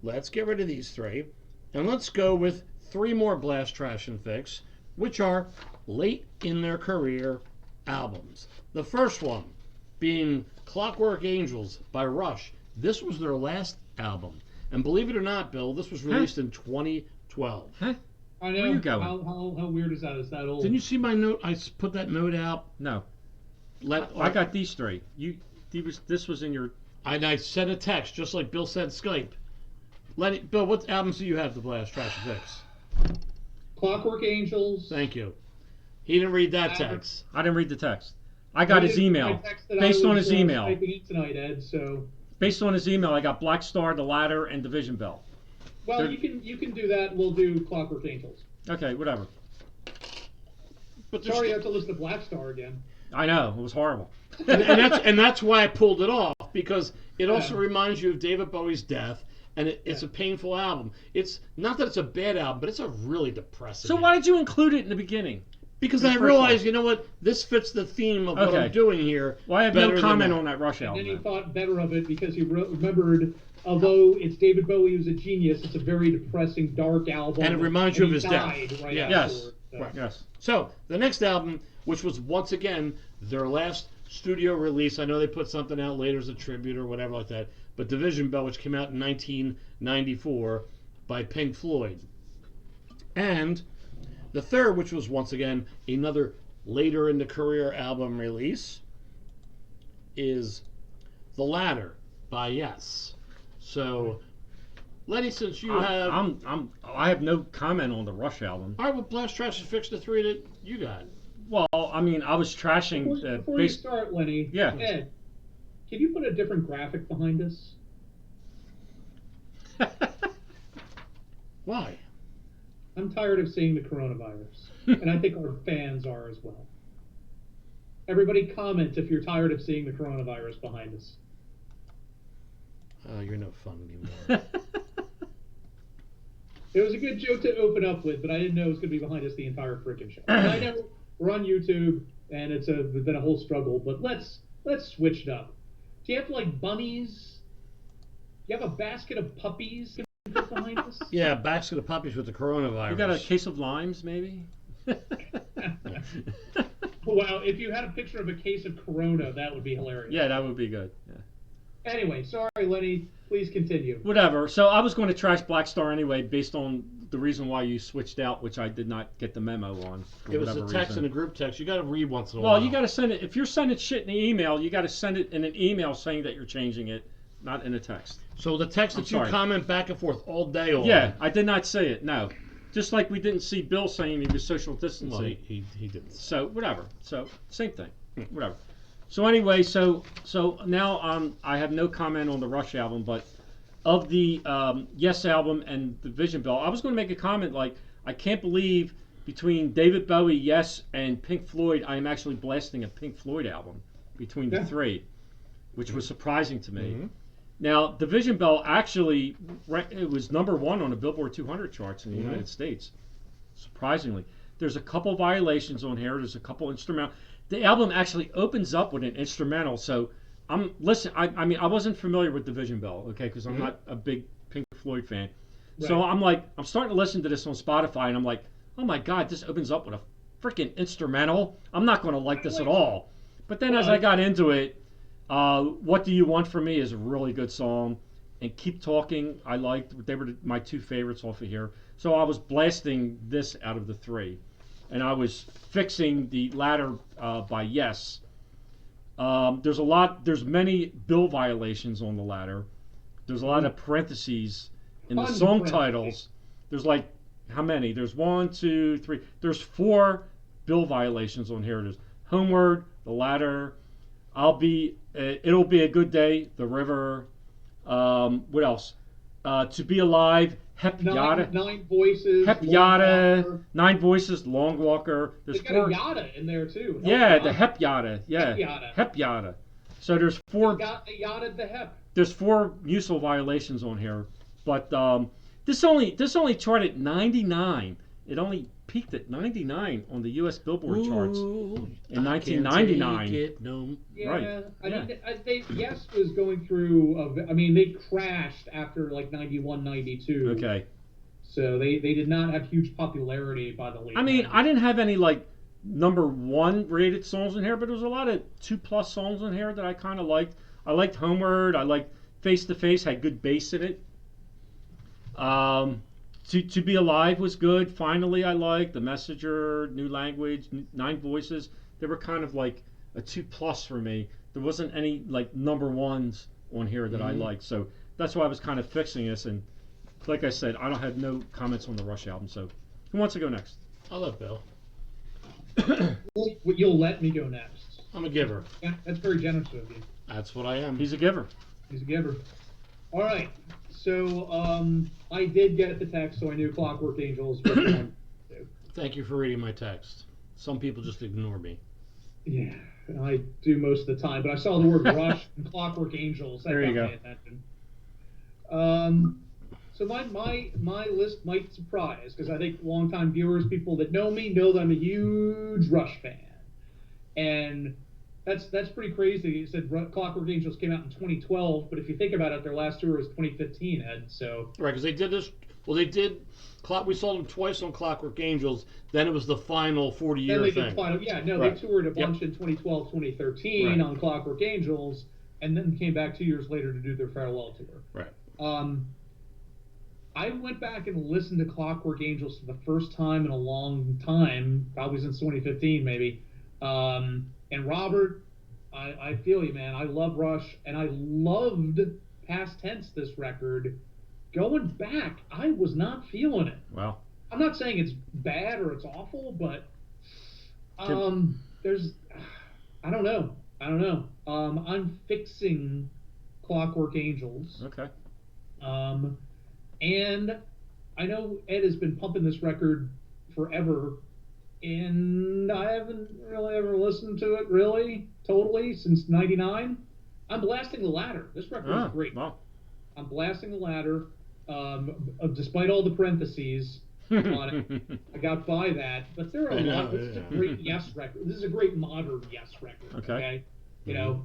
let's get rid of these three, and let's go with three more Blast, Trash, and Fix, which are late in their career albums. The first one being Clockwork Angels by Rush. This was their last album. And believe it or not, Bill, this was released in 2012. Huh? I know. Where you going? How weird is that? Is that old? Didn't you see my note? I put that note out. No. I got these three. This was in your. And I sent a text, just like Bill said Skype. Bill, what albums do you have to Blast, Trash, and Fix? Clockwork Angels. Thank you. He didn't read that text. I didn't read the text. I got his email. Based on his email. Typing it tonight, Ed. So. Based on his email, I got Black Star, The Ladder, and Division Bell. Well, you can do that. We'll do Clockwork Angels. Okay, whatever. But Sorry, you have to listen to Black Star again. I know, it was horrible. and that's why I pulled it off, because it also reminds you of David Bowie's death, and it's a painful album. It's not that it's a bad album, but it's a really depressing. So album. why did you include it in the beginning? Because I realized, you know what, this fits the theme of what I'm doing here. Well, I have no comment on that Rush album. And then he thought better of it because he remembered, although it's David Bowie who's a genius, it's a very depressing, dark album. And it reminds you of his death. Right yes. So. Right. Yes. So, the next album, which was once again their last studio release, I know they put something out later as a tribute or whatever like that, but Division Bell, which came out in 1994 by Pink Floyd. And the third, which was once again another later in the career album release, is The Ladder by Yes. So, Lenny, since you have... I have no comment on the Rush album. All right, well, Blast, Trash, and Fix the three that you got. Well, I mean, I was trashing... Before you start, Lenny, Yeah. Ed, can you put a different graphic behind us? Why? I'm tired of seeing the coronavirus, and I think our fans are as well. Everybody comment if you're tired of seeing the coronavirus behind us. Oh, you're no fun anymore. It was a good joke to open up with, but I didn't know it was going to be behind us the entire freaking show. I know we're on YouTube, and it's been a whole struggle, but let's switch it up. Do you have like bunnies? Do you have a basket of puppies behind us? Yeah, basket of puppies with the coronavirus. You got a case of limes, maybe? Wow, if you had a picture of a case of Corona, that would be hilarious. Yeah, that would be good. Yeah. Anyway, sorry, Lenny. Please continue. Whatever. So I was going to trash Black Star anyway, based on the reason why you switched out, which I did not get the memo on. For it was a whatever text reason. and a group text. You got to read once in a while. Well, you got to send it. If you're sending shit in the email, you got to send it in an email saying that you're changing it, not in a text. So the text that you comment back and forth all day on. Yeah, I did not say it. No. Just like we didn't see Bill saying he was social distancing. Well, he didn't. So whatever. So same thing. Whatever. So anyway, so now I have no comment on the Rush album, but of the Yes album and the Division Bell, I was going to make a comment like, I can't believe between David Bowie, Yes, and Pink Floyd, I am actually blasting a Pink Floyd album between the three, which was surprising to me. Mm-hmm. Now, Division Bell actually, it was #1 on the Billboard 200 charts in the United States, surprisingly. There's a couple violations on here. There's a couple instrumental. The album actually opens up with an instrumental. So I mean, I wasn't familiar with Division Bell, okay, because I'm not a big Pink Floyd fan. Right. So I'm starting to listen to this on Spotify, and I'm like, oh my God, this opens up with a freaking instrumental. I'm not going to like this at all. But then as I got into it, What Do You Want From Me is a really good song. And Keep Talking, I liked. They were my two favorites off of here. So I was blasting this out of the three. And I was fixing the Ladder by Yes. There's many bill violations on the Ladder. There's a lot of parentheses in the song titles. There's like, how many? There's 1, 2, 3. There's 4 bill violations on here. There's Homeward, The Ladder, It'll Be a Good Day, The River. What else? To Be Alive, Hep Yada, Nine Voices, Hep Long Yada, Walker. Nine Voices, Long Walker. There's They got four. a Yada in there too. Yeah, the Hep Yada. Yeah, Hep Yada. Hep Yada. So there's They four. got a Yada the Hep. There's four musical violations on here, but this only charted at 99. It only peaked at 99 on the U.S. Billboard charts in 1999. No. Yeah, Right, I yeah. mean, Yes was going through. I mean, they crashed after like 91, 92. Okay. So they did not have huge popularity by the late. I mean, 90s. I didn't have any like #1 rated songs in here, but there was a lot of 2+ songs in here that I kind of liked. I liked Homeward. I liked Face to Face. Had good bass in it. To Be Alive was good. Finally, I liked The Messenger, New Language, Nine Voices. They were kind of like a 2+ for me. There wasn't any like #1s on here that I liked, so that's why I was kind of fixing this. And like I said, I don't have no comments on the Rush album. So who wants to go next? I'll let Bill. You'll let me go next. I'm a giver. Yeah, that's very generous of you. That's what I am. He's a giver. He's a giver. All right. So I did get the text, so I knew Clockwork Angels was one. Thank you for reading my text. Some people just ignore me. Yeah, I do most of the time, but I saw the word Rush and Clockwork Angels. That There you got go. my attention. So my list might surprise, because I think longtime viewers, people that know me, know that I'm a huge Rush fan, and that's pretty crazy. You said Clockwork Angels came out in 2012, but if you think about it, their last tour was 2015, Ed. So Right, because they did this. Well, they did. We saw them twice on Clockwork Angels. Then it was the final 40-year then they thing. did final. Yeah, no, Right. they toured a Yep. bunch in 2012, 2013 Right. on Clockwork Angels, and then came back 2 years later to do their farewell tour. Right. I went back and listened to Clockwork Angels for the first time in a long time, probably since 2015 maybe. And Robert, I feel you, man. I love Rush, and I loved Past Tense, this record. Going back, I was not feeling it. Wow. I'm not saying it's bad or it's awful, but there's, I don't know. I'm fixing Clockwork Angels. Okay. And I know Ed has been pumping this record forever, and I haven't really ever listened to it totally since '99. I'm blasting the ladder. This record is great. Wow. I'm blasting the ladder, despite all the parentheses on it. I got by that, but there are a lot. This is a great Yes record. This is a great modern Yes record. Okay. You know,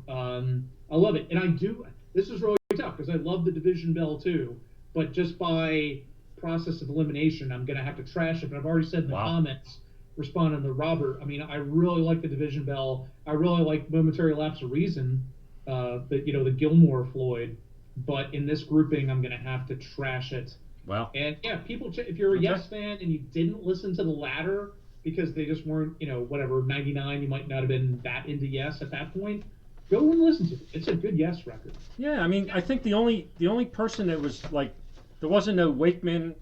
I love it, and I do. This is really tough because I love the Division Bell too, but just by process of elimination, I'm gonna have to trash it. But I've already said in the comments, responding to Robert. I mean, I really like the Division Bell. I really like Momentary Lapse of Reason, the Gilmore Floyd. But in this grouping, I'm gonna have to trash it. Wow. And yeah, people, if you're a Yes fan and you didn't listen to the ladder because they just weren't, 99, you might not have been that into Yes at that point. Go and listen to it. It's a good Yes record. Yeah, I mean, I think the only person that was like, there wasn't no Wakeman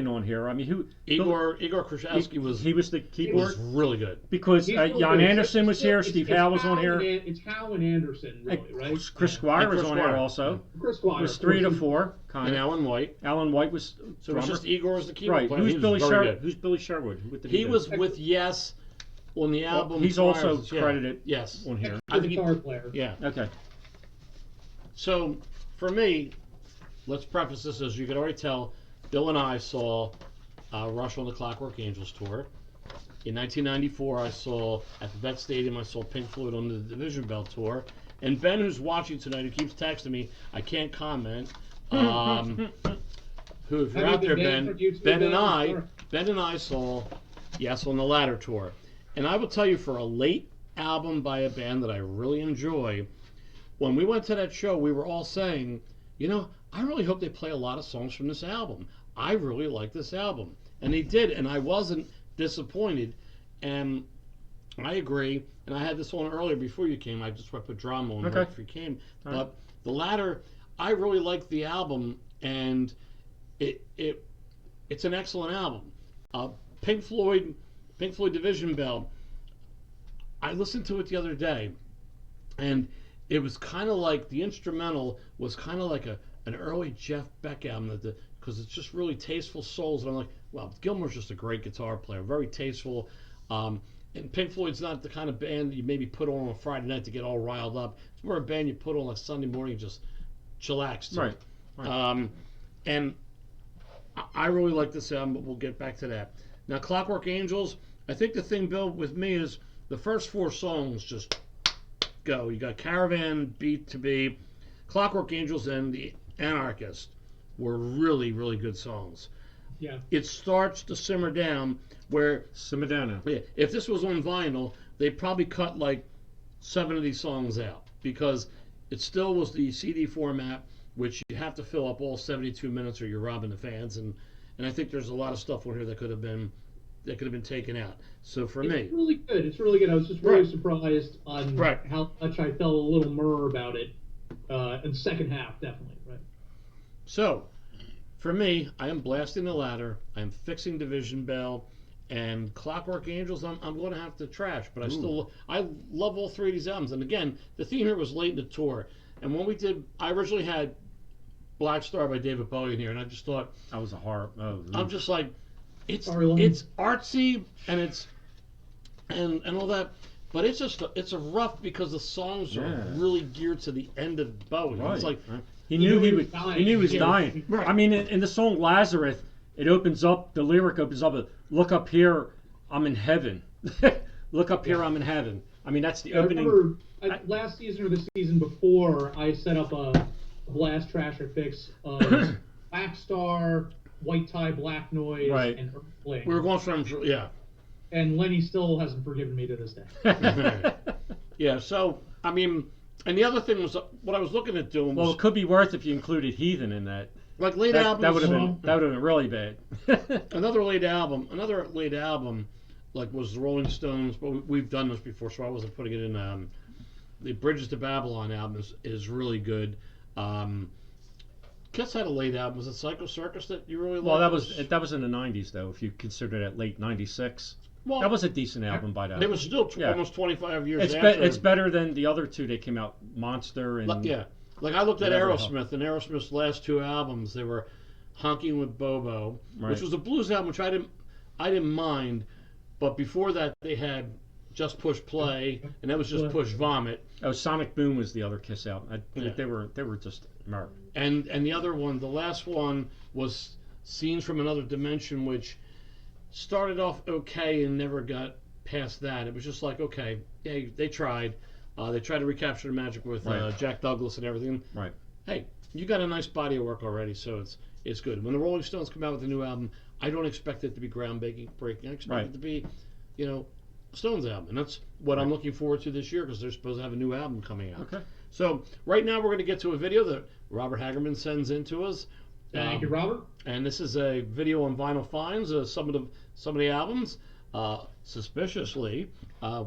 on here. I mean, who? Igor Krashowski was. He was the He keyboard was really good. because He's really Jan good. Anderson was here, Steve Howe was on here, It's Howe and Anderson, really, right? Chris Squire And was Chris on here Squire. also. Chris Squire. It was of 3 to course. 4, And kind of. Alan White. Alan White was So it was drummer. just Igor as the keyboard Right. player. Who's He was Billy very Sherwood? good. Who's Billy Sherwood? What did He do? was with Yes on the album. He's prior also to- yeah. credited Yes. on here. I think he- Guitar player. Yeah. Okay. So for me, let's preface this as you can already tell. Bill and I saw Rush on the Clockwork Angels tour. In 1994, I saw at the Vet Stadium. I saw Pink Floyd on the Division Bell tour. And Ben, who's watching tonight, who keeps texting me, I can't comment. Who, if you're out there, Ben, Ben and I saw Yes on the Ladder tour. And I will tell you, for a late album by a band that I really enjoy, when we went to that show, we were all saying, I really hope they play a lot of songs from this album. I really like this album. And they did, and I wasn't disappointed. And I agree. And I had this on earlier before you came. I just put drama on right before you came. All but right. the Ladder, I really liked the album, and it's an excellent album. Pink Floyd Division Bell. I listened to it the other day, and it was kind of like the instrumental was kind of like a an early Jeff Beck album because it's just really tasteful souls, and I'm like, well, Gilmour's just a great guitar player, very tasteful. And Pink Floyd's not the kind of band that you maybe put on a Friday night to get all riled up. It's more a band you put on like Sunday morning and just chillax to. Right. And I really like this album, but we'll get back to that. Now, Clockwork Angels, I think the thing, Bill, with me is the first 4 songs just go. You got Caravan, Beat to Be, Clockwork Angels, and The Anarchist were really, really good songs. Yeah. It starts to simmer down where Simmer down now. if this was on vinyl, they probably cut like 7 of these songs out because it still was the CD format, which you have to fill up all 72 minutes or you're robbing the fans. And I think there's a lot of stuff on here that could have been taken out. So for me, it's really good. It's really good. I was just very Right. surprised on Right. how much I felt a little myrrh about it in the second half, definitely. Right. so for me, I am blasting the ladder. I am fixing Division Bell. And Clockwork Angels, I'm going to have to trash, but I love all 3 of these albums. And again, the theme here was late in the tour. And when we did, I originally had Black Star by David Bowie in here, and I just thought, That was a horror. I'm just like, it's Sorry, Lon. it's artsy and it's and all that, but it's just it's a rough because the songs are Yeah. really geared to the end of Bowie. Right. It's like, Right. He knew he was dying. he knew he was Yeah. dying. Right. I mean, in the song Lazarus, it opens up. The lyric opens up with, "Look up here, I'm in heaven." Look up here, I'm in heaven. I mean, that's the I opening. remember last season or the season before, I set up a blast trash or fix of Black Star, White Tie, Black Noise, Right. and Earthling. we were going from And Lenny still hasn't forgiven me to this day. yeah. So I mean, and the other thing was what I was looking at doing Well, was it could be worth if you included Heathen in that. like late That, albums. that would have been really bad. Another late album, like was the Rolling Stones, but we've done this before, so I wasn't putting it in. The Bridges to Babylon album is really good. Kiss had a late album. Was it Psycho Circus that you really liked? Well, that was in the '90s though. If you consider that late '96, well, that was a decent album by that. It was still Yeah. almost 25 years It's after. it's better than the other 2 that came out, Monster and Yeah, like I looked at Whatever the Aerosmith, and Aerosmith's last 2 albums, they were Honking with Bobo, Right. which was a blues album, which I didn't mind, but before that they had Just Push Play, and that was just Push Vomit. Oh, Sonic Boom was the other Kiss album. Yeah. They were just murder. And the other one, the last one, was Scenes from Another Dimension, which started off okay and never got past that. It was just like, okay, yeah, they tried. They tried to recapture the magic with Right. Jack Douglas and everything. Right. Hey, you got a nice body of work already, so it's good. When the Rolling Stones come out with a new album, I don't expect it to be groundbreaking. I expect Right. it to be, Stones album, and that's what I'm looking forward to this year because they're supposed to have a new album coming out. Okay. So right now we're going to get to a video that Robert Hagerman sends in to us. Thank you, Robert. And this is a video on Vinyl Finds, some of the albums. Suspiciously,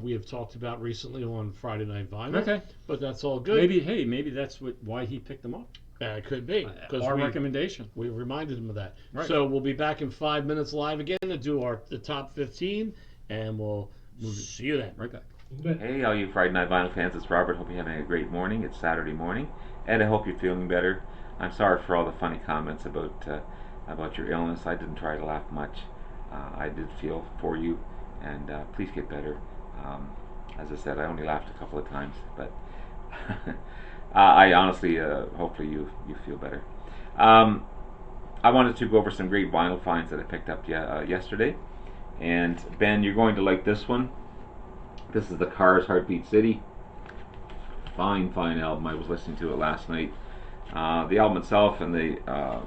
we have talked about recently on Friday Night Vinyl. Okay. But that's all good. Maybe that's why he picked them up. It could be. Our recommendation. We reminded him of that. Right. So we'll be back in 5 minutes live again to do the top 15, and we'll see you then. Right back. But Hey, all you Friday Night Vinyl fans, it's Robert. Hope you're having a great morning. It's Saturday morning, and I hope you're feeling better. I'm sorry for all the funny comments about your illness. I didn't try to laugh much. I did feel for you, and please get better. As I said, I only laughed a couple of times, but I honestly, hopefully you feel better. I wanted to go over some great vinyl finds that I picked up yesterday, and Ben, you're going to like this one. This is the Cars Heartbeat City. Fine album. I was listening to it last night. The album itself and the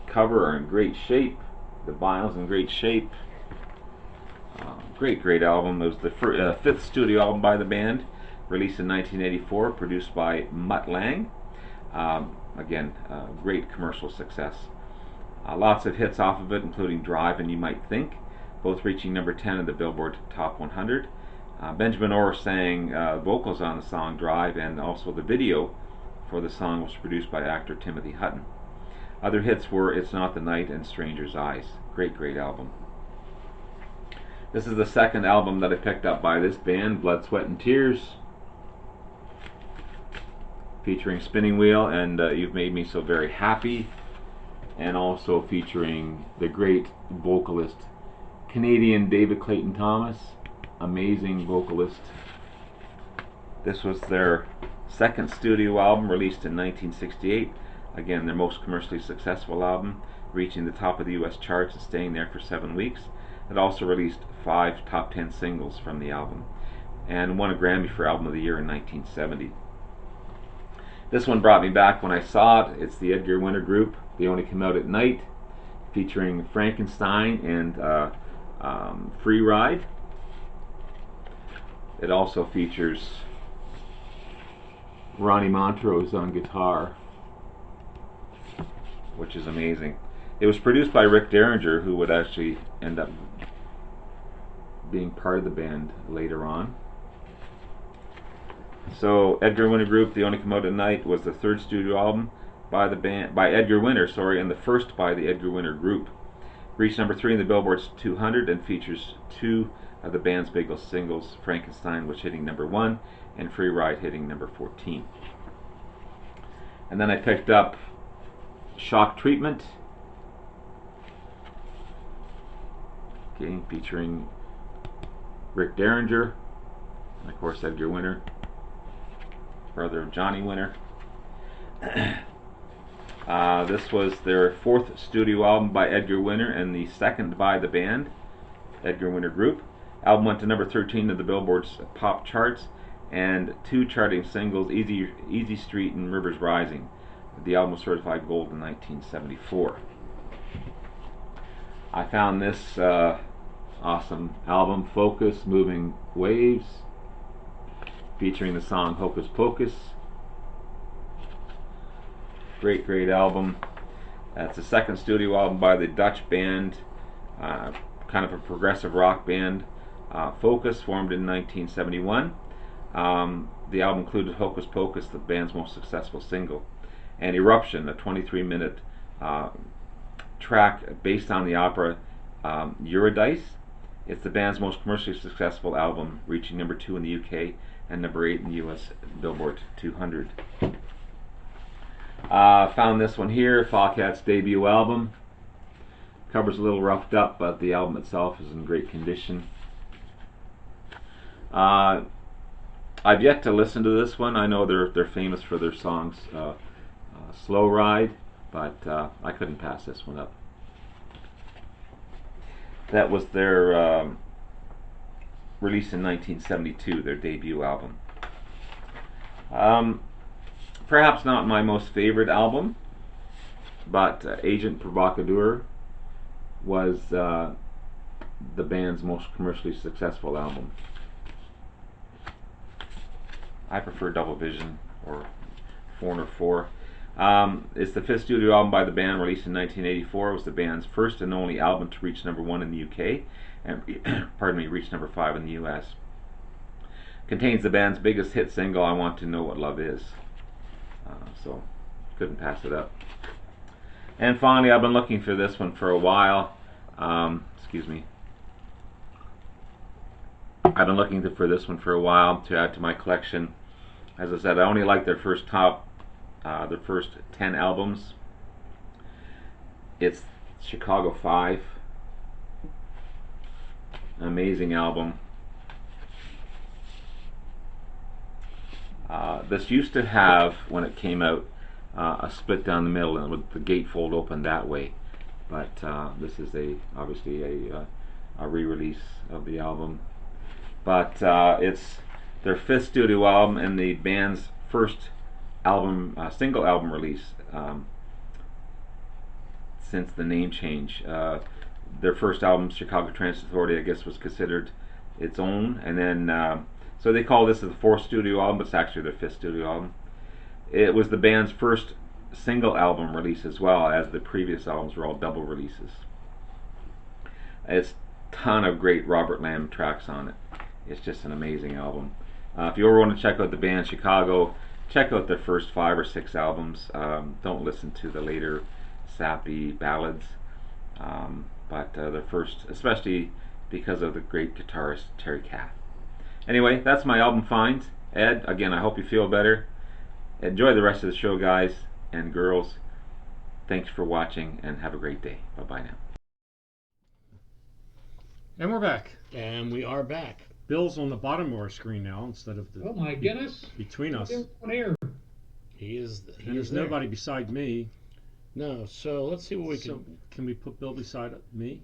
cover are in great shape. The vinyl's in great shape. Great album. It was the fifth studio album by the band, released in 1984, produced by Mutt Lange. Again, great commercial success. Lots of hits off of it, including Drive and You Might Think, both reaching number 10 in the Billboard Top 100. Benjamin Orr sang vocals on the song Drive, and also the video for the song was produced by actor Timothy Hutton. Other hits were It's Not the Night and Stranger's Eyes. Great album. This is the second album that I picked up by this band, Blood, Sweat and Tears. featuring Spinning Wheel and You've Made Me So Very Happy, and also featuring the great vocalist Canadian David Clayton Thomas, amazing vocalist. This was their second studio album, released in 1968. Again, their most commercially successful album, reaching the top of the US charts and staying there for 7 weeks. It also released 5 top 10 singles from the album, and won a Grammy for Album of the Year in 1970. This one brought me back when I saw it. It's the Edgar Winter Group. They Only Come Out at Night, featuring Frankenstein and Free Ride. It also features Ronnie Montrose on guitar, which is amazing. It was produced by Rick Derringer, who would actually end up being part of the band later on. So Edgar Winter Group, They Only Come Out at Night, was the third studio album by the band, by Edgar Winter, and the first by the Edgar Winter Group. Reached number 3 in the Billboard 200 and features 2 of the band's biggest singles, Frankenstein, which hitting number 1, and Free Ride hitting number 14. And then I picked up Shock Treatment, okay, featuring Rick Derringer, and of course Edgar Winter, brother of Johnny Winter. This was their 4th studio album by Edgar Winter and the 2nd by the band, Edgar Winter Group. Album went to number 13 in the Billboard's pop charts, and 2 charting singles, Easy Street and Rivers Rising. The album was certified gold in 1974. I found this awesome album, Focus, Moving Waves, featuring the song Hocus Pocus. Great album. It's the 2nd studio album by the Dutch band, kind of a progressive rock band, Focus, formed in 1971. The album included Hocus Pocus, the band's most successful single, and Eruption, a 23-minute track based on the opera Eurydice. It's the band's most commercially successful album, reaching number 2 in the UK and number 8 in the US Billboard 200. Found this one here, Foghat's debut album. Cover's a little roughed up, but the album itself is in great condition. I've yet to listen to this one. I know they're famous for their songs Slow Ride, but I couldn't pass this one up. That was their release in 1972, their debut album. Perhaps not my most favorite album, but Agent Provocateur was the band's most commercially successful album. I prefer Double Vision or Foreigner 4. It's the 5th studio album by the band, released in 1984. It was the band's first and only album to reach number 1 in the UK and reach number 5 in the US. Contains the band's biggest hit single, I Want to Know What Love Is. So couldn't pass it up. And finally, I've been looking for this one for a while. Excuse me. I've been looking for this one for a while to add to my collection. As I said, I only like their first 10 albums. It's Chicago 5. An amazing album. This used to have, when it came out, a split down the middle, and with the gatefold open that way. But this is obviously a re-release of the album. But it's their 5th studio album and the band's first single album release since the name change. Their first album, Chicago Transit Authority, I guess was considered its own, and then so they call this the 4th studio album, but it's actually their 5th studio album. It was the band's first single album release as well, as the previous albums were all double releases. It's a ton of great Robert Lamb tracks on it. It's just an amazing album. If you ever want to check out the band Chicago, check out their first 5 or 6 albums. Don't listen to the later sappy ballads, but the first, especially because of the great guitarist Terry Kath. Anyway, that's my album finds. Ed, again, I hope you feel better, Enjoy the rest of the show, guys and girls. Thanks for watching, and have a great day. Bye-bye now. And we're back. And we are back. Bill's on the bottom of our screen now instead of Oh my goodness. between us. They're on air. He is. And there's nobody beside me. No. So let's see what we So can. can we put Bill beside me?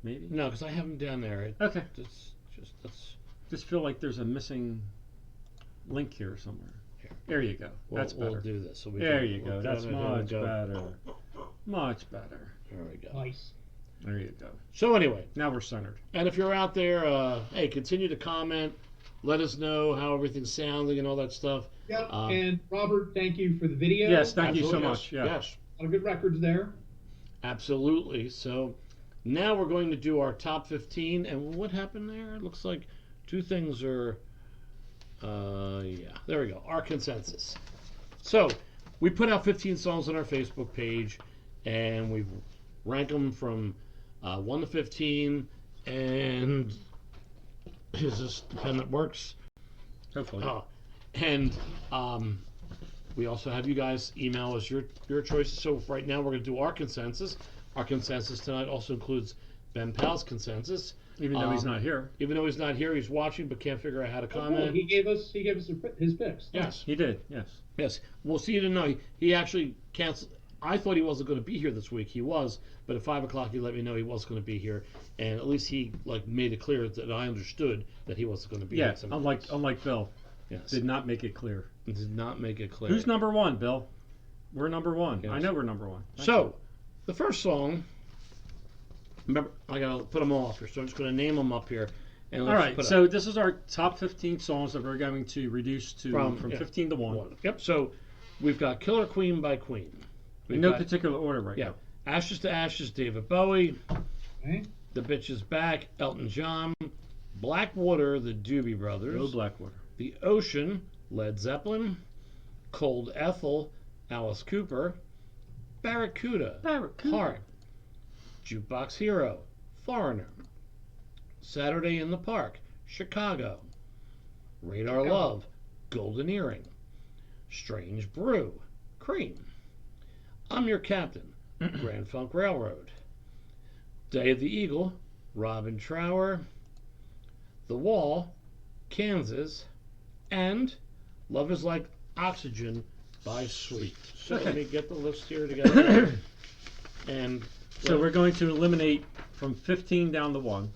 Maybe. No, because I have him down there. Okay. That's. Just feel like there's a missing link here somewhere. There you go. That's better. We'll do this. So There you go. we'll That's go down here and much go. better. Much better. There we go. Nice. There you go. So anyway, Now we're centered. and if you're out there, hey, continue to comment. Let us know how everything's sounding and all that stuff. Yep. And Robert, thank you for the video. Yes, thank you so Absolutely, much. Yeah. Yes, A lot of good records there. absolutely. So now we're going to do our top 15. And what happened there? It looks like two things are. Yeah, there we go. Our consensus. So we put out 15 songs on our Facebook page, and we rank them from 1 to 15. And is this the pen that works? Hopefully. And we also have you guys email us your choices. So right now we're going to do our consensus. Our consensus tonight also includes Ben Powell's consensus. Even though he's not here. Even though he's not here, he's watching but can't figure out how to Oh, cool. comment. He gave us his picks. Yes, He did. Yes. yes. Well, see, you didn't know. He actually canceled. I thought he wasn't going to be here this week. He was, but at 5 o'clock he let me know he was going to be here, and at least he made it clear that I understood that he wasn't going to be here. Yeah. Unlike Bill, Yes, did not make it clear. did not make it clear. Who's number one, Bill? We're number one. Yes. I know we're number one. So, the first song. Remember, I gotta put them all up here, so I'm just gonna name them up here. And All let's right. put So this is our top 15 songs that we're going to reduce to From- from yeah. 15 to 1. one. Yep. So we've got Killer Queen by Queen. We've In no got, particular order right yeah. now. Ashes to Ashes, David Bowie. Okay. The Bitch is Back, Elton John. Blackwater, the Doobie Go Brothers. Blackwater. The Ocean, Led Zeppelin. Cold Ethel, Alice Cooper. Barracuda, Heart. Jukebox Hero, Foreigner. Saturday in the Park, Chicago. Radar Chicago. Love, Golden Earring. Strange Brew, Cream. I'm Your Captain, Grand Funk Railroad. Day of the Eagle, Robin Trower. The Wall, Kansas. And Love is Like Oxygen by Sweet. So let me get the list here together. And So we're going to eliminate from 15 down to 1.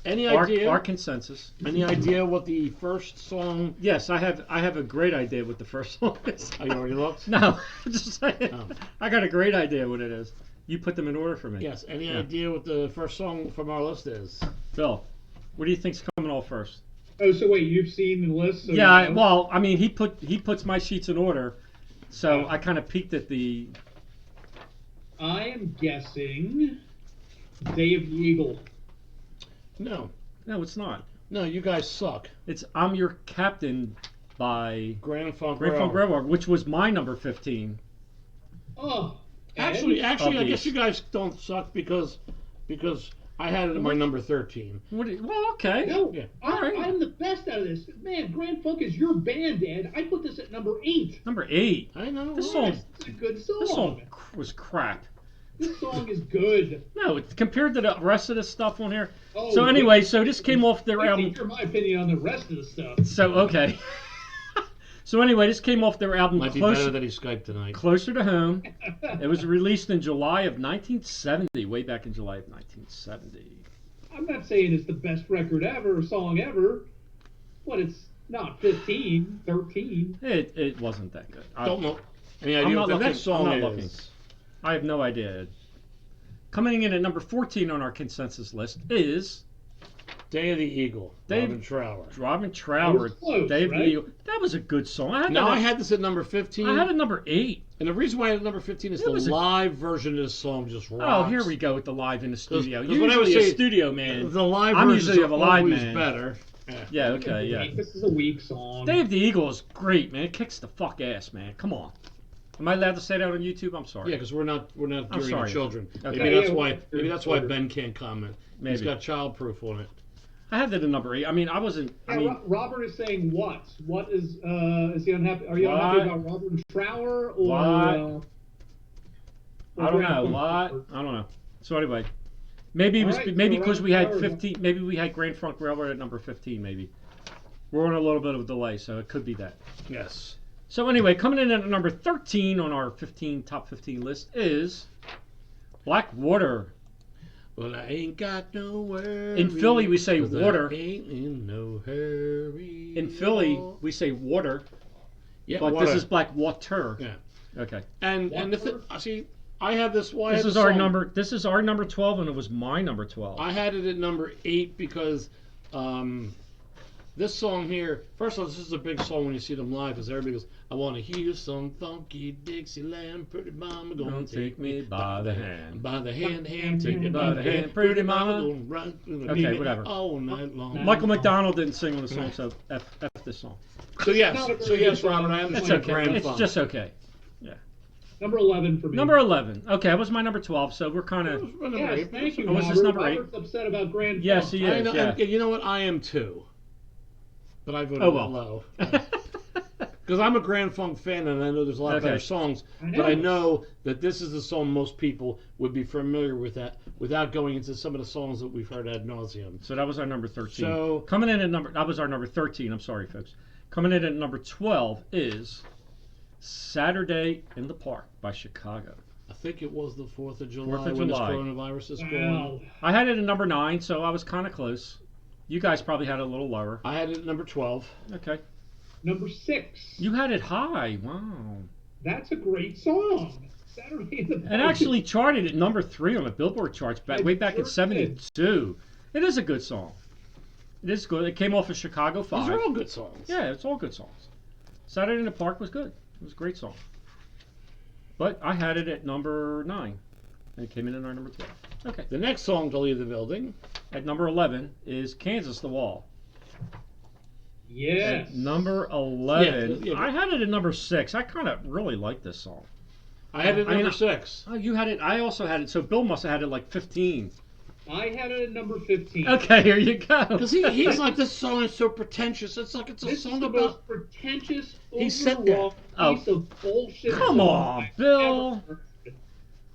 any Our idea? consensus. Any idea what the first song? Yes, I have a great idea what the first song is. Oh, you already looked? No, I'm just saying. Oh. I got a great idea what it is. You put them in order for me. Yes. Any Yeah. idea what the first song from our list is? Bill, what do you think's coming off first? Oh, so wait, you've seen the list? So Yeah, you know? well, I mean, he puts my sheets in order, so I kind of peeked at the. I am guessing Day of the Eagle. No. No, it's not. No, you guys suck. It's "I'm Your Captain" by Grand Funk Grand Funk Railroad. Railroad, which was my number 15. Oh. Actually, I Obvious. guess you guys don't suck because I had it in my number 13. Well, okay. No, Yeah. Alright. I'm the best out of this. Man, Grand Funk is your band, Ed. I put this at number 8. Number 8. I know. This right? song- It's a good song. This song was crap. This song is good. No, compared to the rest of the stuff on here. Oh, So anyway, so this came off their Wait till you album. hear my opinion on the rest of the stuff. So okay. So anyway, this came off their album Might be better Closer, that he Skyped tonight. Closer to Home. It was released in July of 1970, way back in July of 1970. I'm not saying it's the best record ever, song ever, but it's not 15, 13. It wasn't that good. Don't know. Any I'm idea not what the looking. next song I'm not is? looking. I have no idea. Coming in at number 14 on our consensus list is Day of the Eagle, Dave- Robin Trower. Robin Trower, close, Dave right? Neal. That was a good song. I had No, that I at- had this at number 15. I had it number 8. And the reason why I had it at number 15 is It the was a- live version of this song just rocks. Oh, here we go with the live in the studio. 'cause when I would Usually a say- studio man. The live I'm versions usually are a live always man. better. Yeah, okay, yeah. This is a weak song. Dave the Eagle is great, man. It kicks the fuck ass, man. Come on. Am I allowed to say that on YouTube? I'm sorry. Yeah, because we're not gearing sorry. to children. Okay. Maybe that's Yeah, why. we're Maybe that's why children. Ben can't comment. He's Maybe. got child proof on it. I had that at number 8. I mean, I wasn't. I Yeah, mean, Robert is saying what? What is he unhappy? Are you unhappy What? about Robert and Trower or? What? I don't know Grand what. Funk? I don't know. So anyway, maybe it was Alright, maybe so because Robert we had Trower's up. 15. Maybe we had Grand Funk Railroad at number 15. Maybe we're on a little bit of a delay, so it could be that. Yes. So anyway, coming in at number 13 on our top 15 list is Blackwater. Well, I ain't got no worries. In Philly, we say 'cause I water. ain't in no hurry. In Philly, we say water, yeah, but water. this is Blackwater. Yeah. Okay. And Water? see, I have this. Well, I This had is the our song- number. This is our number 12, and it was my number 12. I had it at number 8 because this song here. First of all, this is a big song when you see them live, because everybody goes, "I want to hear some funky Dixieland, pretty mama gonna Don't take me by the hand. by the hand, Take me it by the hand, pretty mama gonna run through the Okay, beat whatever. all night long." Michael McDonald didn't sing on the song, so F this song. So yes, Not a so very yes, good Robert, I song. It's understand okay. Grand It's Funk. just okay. Number 11 for me. Number 11. Okay, that was my number 12, so we're kind That of. was number Yes, 8. thank you, Oh, was Robert. this number 8? Robert's upset about Grand Yes, Funk. he I is. know, Yeah. and you know what? I am too. But I voted Oh, well. low. Because I'm a Grand Funk fan, and I know there's a lot of Okay. better songs. I know. But I know that this is a song most people would be familiar with that without going into some of the songs that we've heard ad nauseum. So that was our number 13. So- coming in at number. That was our number 13. I'm sorry, folks. Coming in at number 12 is Saturday in the Park by Chicago. I think it was the 4th of July 4th of when July. this coronavirus is Wow. going. I had it at number 9, so I was kind of close. You guys probably had it a little lower. I had it at number 12. Okay. Number 6. You had it high. Wow. That's a great song. Saturday in the Park. It actually charted at number 3 on the Billboard charts way back in sure '72. It is a good song. It is good. It came off of Chicago 5. These are all good songs. Yeah, it's all good songs. Saturday in the Park was good. It was a great song. But I had it at number 9. And it came in at our number 12. Okay. The next song to leave the building. At number 11 is Kansas the Wall. Yes. At number 11. Yeah, yeah. I had it at number 6. I kind of really like this song. I had it at I mean, number 6. Oh, you had it. I also had it. So Bill must have had it like 15. I had it at number 15. Okay, here you go. Because he's like, this song is so pretentious. It's like it's a This song is the about. most pretentious, He said that. overwrought Oh. piece of bullshit. Come song on, I've Bill. ever heard.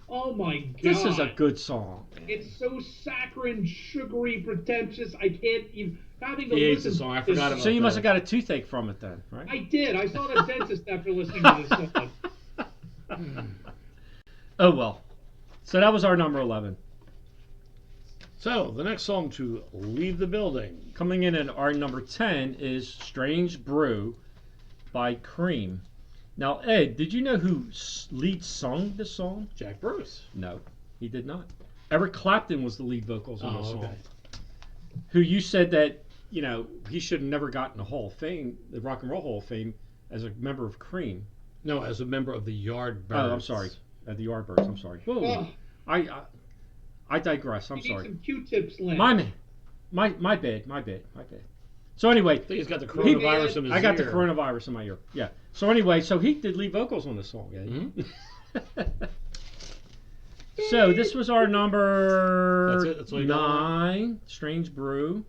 Oh my god. This is a good song. It's so saccharine, sugary, pretentious. I can't even. Having to He hates listen the song. I to this- forgot about So you must have that. got a toothache from it then, right? I did. I saw the dentist after listening to this song. Oh well. So that was our number 11. So the next song to leave the building. Coming in at our number 10 is Strange Brew by Cream. Now, Ed, did you know who lead sung this song? Jack Bruce. No, he did not. Eric Clapton was the lead vocals on Oh, the song. okay. Who you said that, you know, he should have never gotten the Hall of Fame, the Rock and Roll Hall of Fame, as a member of Cream. No, as a member of the Yardbirds. Oh, I'm sorry. The Yardbirds, I'm sorry. Oh, I digress. I'm you need sorry. some Q-tips, Lynn. My bad. So anyway, I think he's got the coronavirus in his I got the ear. coronavirus in my ear. Yeah. So anyway, so he did lead vocals on this song. Yeah. Mhm. So this was our number That's it? That's all you got? 9, Strange Brew.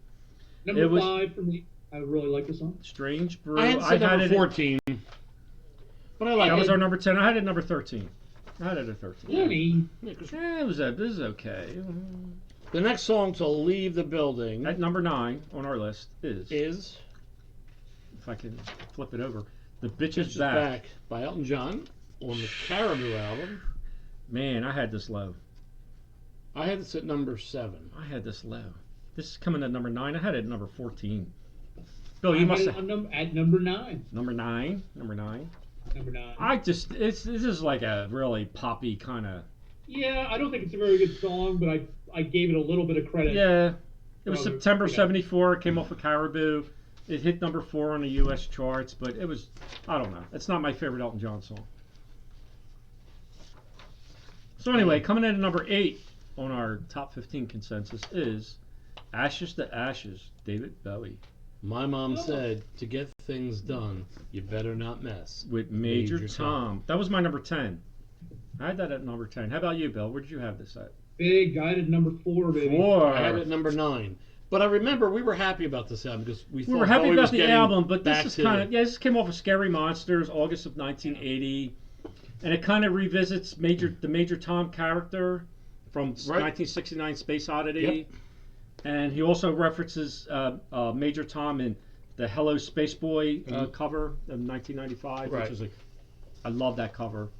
Number It was- 5 for me. I really like this song. Strange Brew. I had said number 14. But I like That it. was our number 10. I had it number 13. I had it at 13. Lenny. Yeah, 'cause This is okay. the next song to leave the building At number 9 on our list is, is if I can flip it over, The Bitch Bitch Is Back. by Elton John on the Caribou album. Man, I had this low. I had this at number 7. I had this low. This is coming at number 9. I had it at number 14. Bill, I you had must it have. at number 9. Number 9. Number 9. This is like a really poppy kind of. Yeah, I don't think it's a very good song, but I gave it a little bit of credit. Yeah. It was Well, September yeah. '74. It came off of Caribou. It hit number 4 on the U.S. charts, but it was, I don't know. It's not my favorite Elton John song. So anyway, coming in at number 8 on our top 15 consensus is Ashes to Ashes, David Bowie, My mom Oh. said, to get things done, you better not mess. with Major Major Tom. That was my number 10. I had that at number 10. How about you, Bill? Where did you have this at? Big guided number 4, baby. 4. I had it at number 9. But I remember we were happy about this album because we We were thought happy Bowie about was the getting album, but back this is to- kind of this came off of Scary Monsters, August of 1980, and it kind of revisits the Major Tom character from 1969 Space Oddity, Yep. and he also references Major Tom in the Hello Space Boy cover of 1995, Right. which is I love that cover.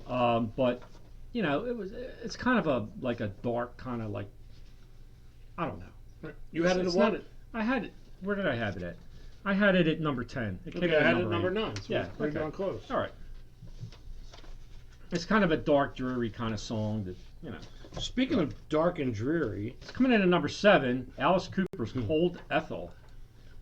But you know, it's kind of a dark kind of like, I don't know. You had it at It's what? not I had it. Where did I have it at? I had it at number 10. It came Okay, out I at had it at number 8. 9. So Yeah, pretty okay. darn close. All right. It's kind of a dark, dreary kind of song that, you know. Speaking of dark and dreary, It's coming in at number 7. Alice Cooper's Cold Ethel.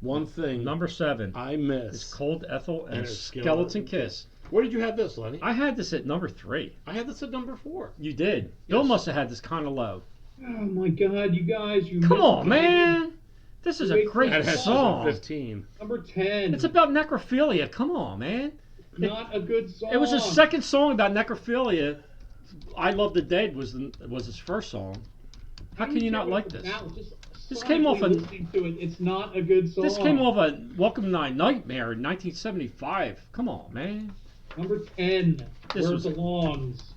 one thing Number 7 I is miss. Cold Ethel and And a a Skeleton Skeleton Kiss. Where did you have this, Lenny? I had this at number 3. I had this at number 4. You did. Bill Yes. must have had this kind of low. Oh my God, you guys! You Come missed on, it. man. This is a Wait, great That has this song. at 15. Number 10. It's about necrophilia. Come on, man. Not a good song. It was his second song about necrophilia. I Love the Dead was his first song. How can you not like this? This came off a- listening to it. It's not a good song. This came off a Welcome to My Nightmare in 1975. Come on, man. Number 10. This where was- it belongs.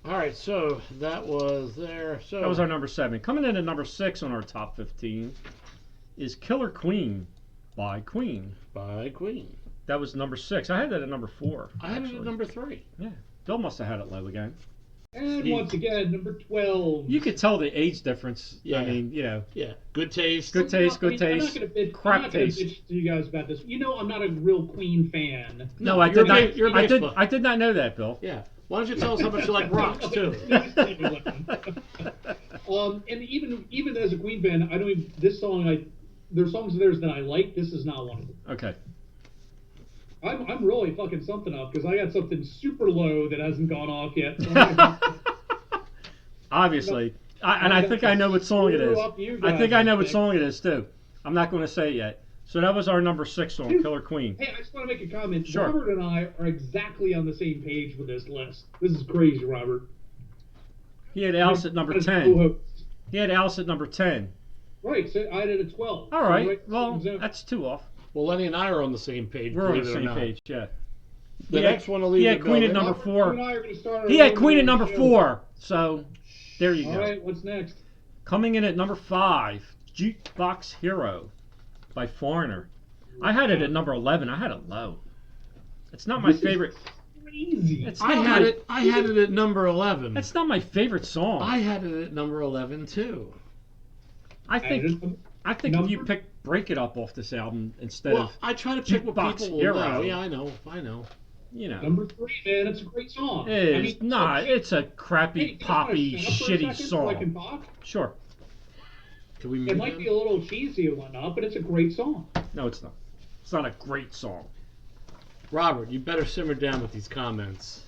All right, so that was there. So That was our number 7. Coming in at number 6 on our top 15 is Killer Queen by Queen. by Queen. That was number 6. I had that at number 4. I had it actually. at number 3. Yeah. Bill must have had it low again. And Steve. once again, number 12. You could tell the age difference. Yeah. I mean, you know, Yeah, good taste. Good taste, good I'm not taste, gonna bitch, crap I'm not gonna taste. bitch to you guys about this. You know, I'm not a real Queen fan. No, I you're did a not. bass- you're a bass player. I did not know that, Bill. Yeah. Why don't you tell us how much you like rocks too? And even as a Queen fan, I don't even, this song, there's songs of theirs that I like. This is not one of them. Okay. I'm really fucking something up because I got something super low that hasn't gone off yet. So I'm gonna- Obviously, I think I know what song it is. Screw up you I think guys, I know I what think. song it is too. I'm not going to say it yet. So that was our number 6 song, Killer Queen. Hey, I just want to make a comment. Sure. Robert and I are exactly on the same page with this list. This is crazy, Robert. He had Alice at number As 10. co-host. He had Alice at number 10. Right, so I had it at 12. All So right. right, Well, so- that's 2 off. Well, Lenny and I are on the same page. We're on the believe it or same not. page. Yeah. The He had- next one will leave he had the Queen at building. number Robert, 4. you and I are gonna start our He had own Queen at little number show. 4. So there you All go. right, what's next? Coming in at number 5, Jukebox Hero by Foreigner. I had it at number 11. I had it low. It's not my This is favorite. Crazy. It's I not had my- it. I had it at number 11. That's not my favorite song. I had it at number 11 too. I think if you Number- pick Break It Up off this album instead Well, of, I try to pick what Jukebox people will Hero. know. Yeah, I know. I know. you know, Number 3, man, it's a great song. it's not. It's a crappy, Hey, can I poppy, shut up for a shitty second so I can song. talk? Sure. Can we It mute might him? be a little cheesy and whatnot, but it's a great song. No, it's not. It's not a great song. Robert, you better simmer down with these comments.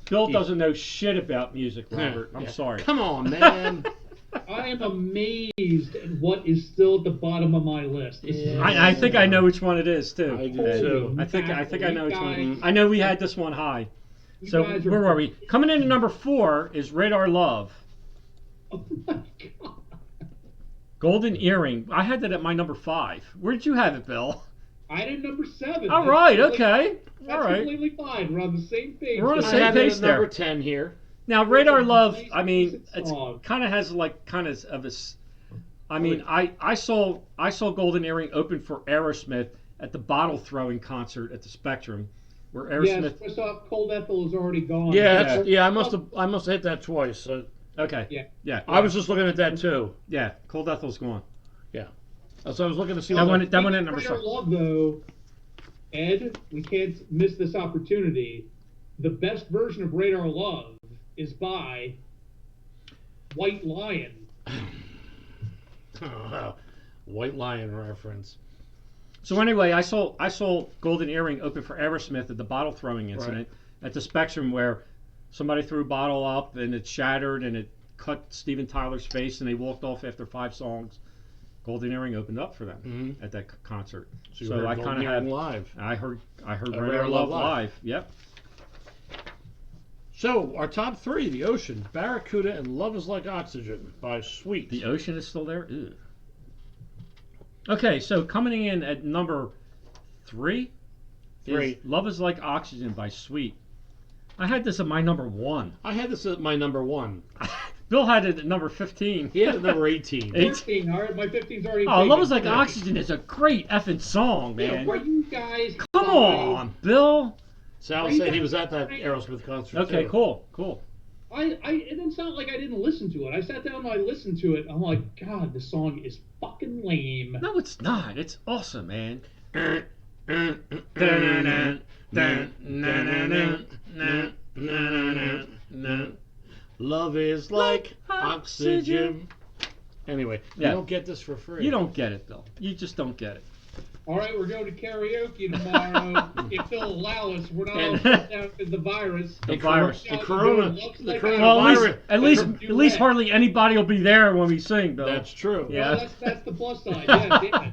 Bill doesn't know shit about music, Robert. I'm Yeah. sorry. Come on, man. I am amazed at what is still at the bottom of my list. This is Yeah. I think I know which one it is too. I do holy too. I think I know which one. guys- I know we had this one high. you So guys are- where were we? Coming in at number 4 is Radar Love, Oh my God. Golden Earring. I had that at my number 5. Where did you have it, Bill? I did number 7. All That's right, completely- okay, That's all right. completely fine. We're on the same page. We're on the I same had it page at there. number 10 here. Now, Radar It's a Love, nice I mean, basic it's song. kind of has like kind of a. I mean, I saw Golden Earring open for Aerosmith at the bottle throwing concert at the Spectrum, where Yes, Aerosmith. first off, Cold Ethel is already gone. Yeah, Yeah. yeah. I must have hit that twice. So Okay. Yeah. Yeah. I was just looking at that too. Yeah. Cold Ethel's gone. So I was looking to see. That what one. That one at number Radar 7. Love, though, Ed, we can't miss this opportunity. The best version of Radar Love is by White Lion. White Lion reference. So anyway, I saw Golden Earring open for Aerosmith at the bottle throwing incident at the Spectrum, where somebody threw a bottle up and it shattered and it cut Steven Tyler's face, and they walked off after 5 songs. Golden Earring opened up for them Mhm. at that concert. So, you So heard I Golden kind of Earring have. live. I heard Radar Radar Love Love live. Yep. So, our top three, The Ocean, Barracuda, and Love is Like Oxygen by Sweet. The Ocean is still there? Ew. Okay, so coming in at number 3 is Love is Like Oxygen by Sweet. I had this at my number 1. I had this at my number 1. Bill had it at number 15. He had it at number 18. 14. All right, my 15's already. Oh, taken. Love is Like Oxygen is a great effing song, man. Are you guys? Come on, Bill. Sal said he was at that Aerosmith concert. Okay, too. cool. It didn't sound like I didn't listen to it. I sat down and I listened to it. I'm like, God, this song is fucking lame. No, it's not. It's awesome, man. Love is like oxygen. Anyway, Yeah. you don't get this for free. You don't get it, Bill. You just don't get it. All right, we're going to karaoke tomorrow. If they'll allow us, we're not all And- shut down because the virus. The virus. The corona. Looks The like coronavirus. Well, at least Do that. hardly anybody will be there when we sing, Bill. That's true. Yeah. Well, that's the plus side. Yeah, damn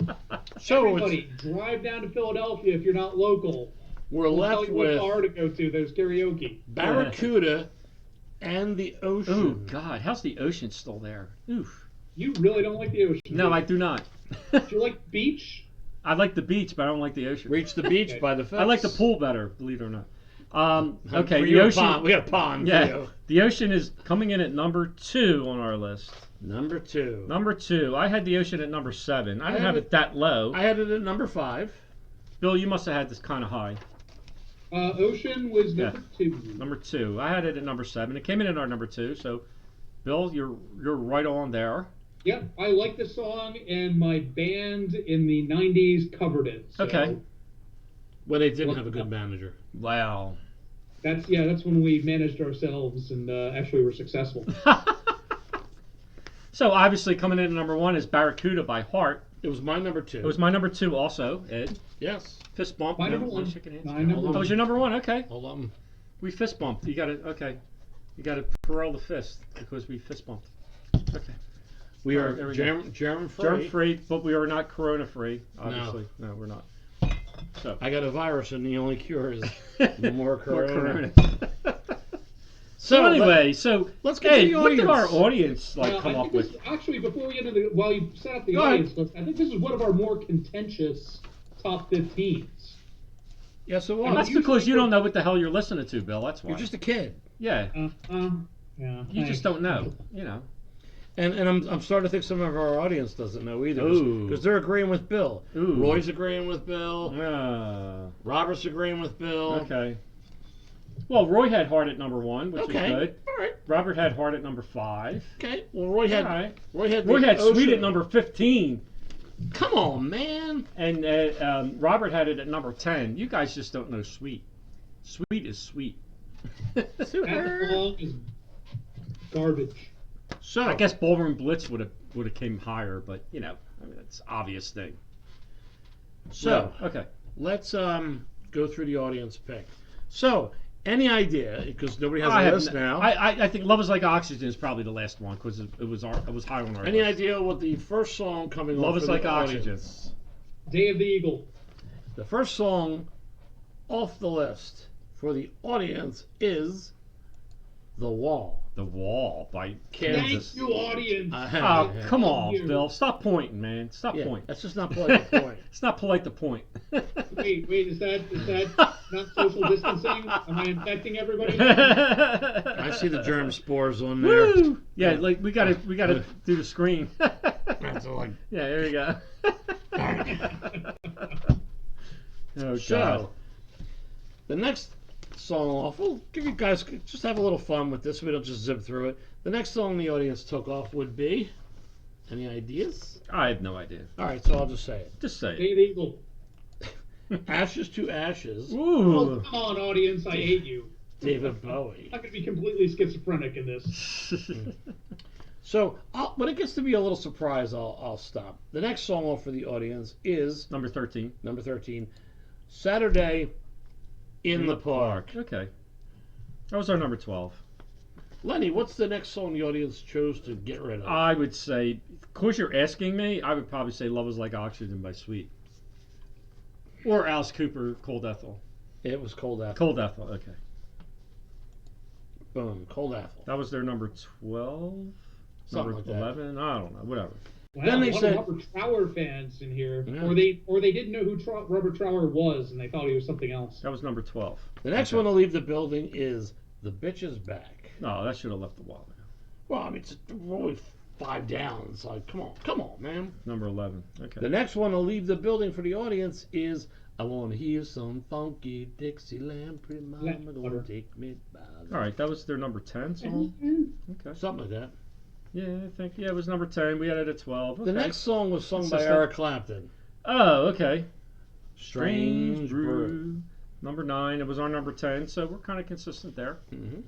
it. So Everybody, drive down to Philadelphia if you're not local. we're We'll tell left you what with bar to go to. There's karaoke. Barracuda and The Ocean. Ooh, God, how's the ocean still there? Oof. You really don't like the ocean. No, do I you? do not. Do you like beach? I like the beach, but I don't like the ocean. Reach the Beach Okay. by the Fence. I like the pool better, believe it or not. Okay, For the you, a ocean. pond. We got a pond for Yeah, you. the ocean is coming in at number 2 on our list. Number 2. Number 2. I had the ocean at number 7. I didn't have it that low. I had it at number 5. Bill, you must have had this kind of high. Ocean was number 2. Number 2. I had it at number 7. It came in at our number 2. So, Bill, you're right on there. Yep, I like the song, and my band in the '90s covered it. So Okay. When they didn't have a good manager. Wow. That's when we managed ourselves and actually were successful. So obviously coming in at number 1 is Barracuda by Heart. It was my number 2. It was my number 2 also. Ed, Yes. fist bump. My No, number no 1. shaking hands. My number That was your number 1. Okay. Hold on. We fist bumped. You got to okay. You got to parole the fist because we fist bumped. Okay. We All are right, there we germ free. Germ free, but we are not corona free. Obviously, no, we're not. So I got a virus, and the only cure is more More corona. So anyway, so let's get to Ed, the what did our audience. audience come I up think with? this, actually, before we get into while you set up the Go ahead. audience list, I think this is one of our more contentious top 15s. Yes, it And was. that's because you don't know what the hell you're listening to, Bill. That's why. You're just a kid, yeah. Yeah. You just don't know. You know. and I'm starting to think some of our audience doesn't know either, Ooh. because they're agreeing with Bill. Ooh. Roy's agreeing with Bill. Robert's agreeing with Bill. Okay. Well, Roy had Heart at number 1, which Okay. is good. All right. Robert had Heart at number 5. Okay. Well, Roy had All right. Roy had Roy The had Sweet Ocean. at number 15, Come on, man. and Robert had it at number 10. You guys just don't know Sweet. Sweet is sweet. That song is garbage. So I guess Ballroom Blitz would have came higher, but you know, I mean, it's an obvious thing. so okay. let's go through the audience pick. So any idea? Because nobody has I a have list n- now. I think Love Is Like Oxygen is probably the last one because it was high on our Any list. idea what the first song coming Love off Is for Like the Oxygen. audience? Day of the Eagle. The first song off the list for the audience is "The Wall." The Wall by Kansas. Thank you, audience. Oh, come Thank on, you. Bill. Stop pointing, man. Stop Yeah, pointing. that's just not polite to point. It's not polite to point. Wait, is that not social distancing? Am I infecting everybody? I see the germ spores on there. Woo! Yeah, like we gotta do the screen. That's like, Yeah, there you go. Oh so, God. the next song off, we'll give you guys, just have a little fun with this. We don't just zip through it. The next song the audience took off would be, any ideas? I have no idea. All right, so I'll just say it. Just say Day of the Eagle. Ashes to Ashes, it. Oh, Ooh. come on, audience. I hate you. David Bowie. I'm going to be completely schizophrenic in this. So when it gets to be a little surprise, I'll stop. The next song off for the audience is Number 13. number 13, Saturday in the Park. Okay. That was our number 12. Lenny, what's the next song the audience chose to get rid of? I would say, because you're asking me, I would probably say Love Is Like Oxygen by Sweet. Or Alice Cooper, Cold Ethel. It was Cold Apple. Cold Ethel, okay. Boom. Cold apple. That was their number 12, Something number like that. 11. I don't know. Whatever. Wow, Then they a lot said- of Robert Trower fans in here, Yeah. or they didn't know who Robert Trower was, and they thought he was something else. That was number 12. The next Okay. one to leave the building is The Bitch Is Back. No, that should have left a while ago. Well, I mean, we're only 5 down. It's like, come on, man. Number 11. Okay. The next one to leave the building for the audience is I Want to Hear Some Funky Dixieland, Pretty Mama, Butter. Don't Take Me By the All right, that was their number 10 song. Okay. Something like that. Yeah, I think it was number 10. We had it at 12. Okay. The next song was sung by Consistent. Eric Clapton. Oh, okay. Strange Brew. Number 9. It was our number 10, so we're kind of consistent there. hmm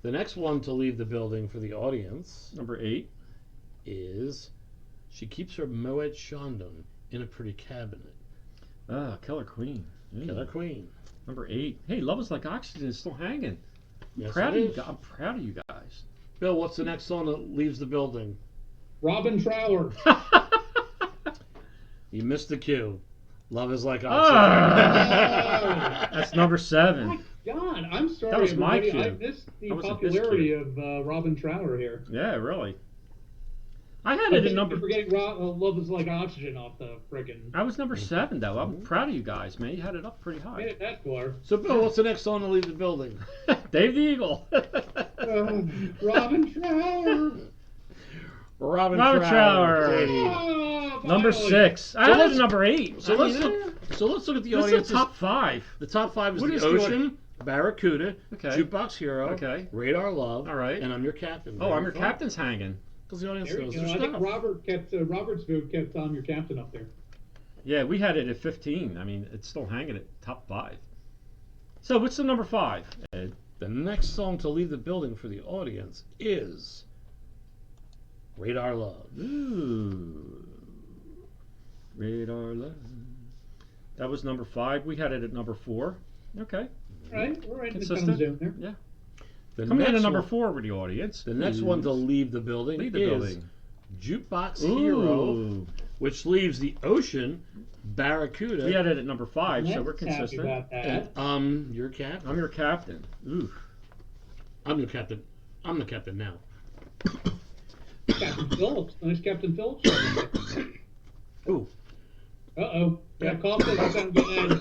The next one to leave the building for the audience Number 8. is She Keeps Her Moet Chandon in a Pretty Cabinet. Ah, Killer Queen. Killer Queen. Number 8. Hey, Love Is Like Oxygen is still hanging. Yes, Proud it of you is. guys. I'm proud of you guys. Bill, what's the next song that leaves the building? Robin Trower. You missed the cue. Love is like Ah! oxygen. That's number 7. My God, I'm sorry, That was my everybody. I cue. missed the That wasn't his popularity of Robin Trower here. Yeah, really. I had I it at think number. you're forgetting Love Is Like Oxygen off the friggin'. I was number 7 though. I'm proud of you guys, man. You had it up pretty Made high. it that far. So, Bill, what's the next song to leave the building? Dave the Eagle. Robin Trower. Robin Robert Trower. Katie. Oh, Number finally. 6. I had it let's- at number 8. So let's look at the This audience. is top 5. The top 5 is What The is the Ocean, Barracuda, Okay. Jukebox Hero, Okay. Radar Love, All right. and I'm Your Captain. Oh, I'm your captain's hanging. Because the audience There knows you go. their I think stuff. Robert's vote kept I'm Your Captain up there. Yeah, we had it at 15. I mean, it's still hanging at top 5. So what's the number 5, Ed? The next song to leave the building for the audience is Radar Love. Ooh. Radar Love. That was number 5. We had it at number 4. Okay. All right, we're right in the Consistent. zone there. Yeah. The Coming in next at number one- 4 with the audience. The next one to leave the building Leave the is building. Jukebox Hero, Ooh. which leaves the Ocean, Barracuda, We had it at number 5, so Let's we're happy consistent. about that. and Your Captain. I'm your captain. Ooh. I'm your captain. I'm the captain now. Captain Phillips. Nice Captain Phillips. Ooh. Uh-oh. Yeah, cough doesn't sound good.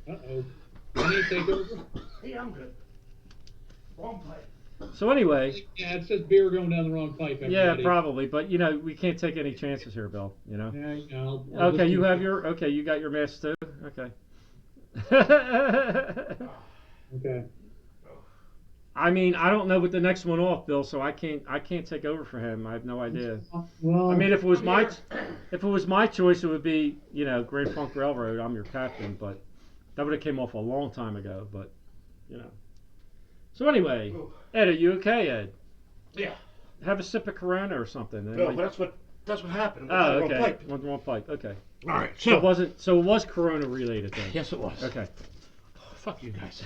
Uh-oh. I need to take over. Hey, I'm good. Wrong pipe. So anyway, Yeah, it says beer going down the wrong pipe. yeah, Everybody. probably, but you know, we can't take any chances here, Bill, you know. Yeah, you know, I'll Okay, just you do- have your you got your mask too? Okay. Okay. I mean, I don't know what the next one off, Bill, so I can't take over for him. I have no idea. Well, I mean, if it was my choice, it would be, you know, Grand Funk Railroad. I'm your captain, but that would have came off a long time ago. But you know. So anyway, Ed, are you okay, Ed? Yeah. Have a sip of Corona or something. It No, might- but that's what happened. oh, Wrong okay. pipe. Wrong pipe. Okay. All right. So it So wasn't. So it was Corona related then. yes, it was. Okay. Fuck you guys.